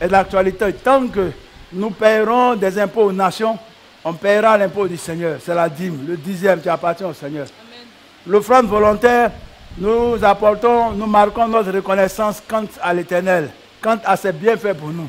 est l'actualité. Tant que nous paierons des impôts aux nations, on paiera l'impôt du Seigneur. C'est la dîme, le dixième qui appartient au Seigneur. L'offrande volontaire, nous apportons, nous marquons notre reconnaissance quant à l'Éternel, quant à ses bienfaits pour nous.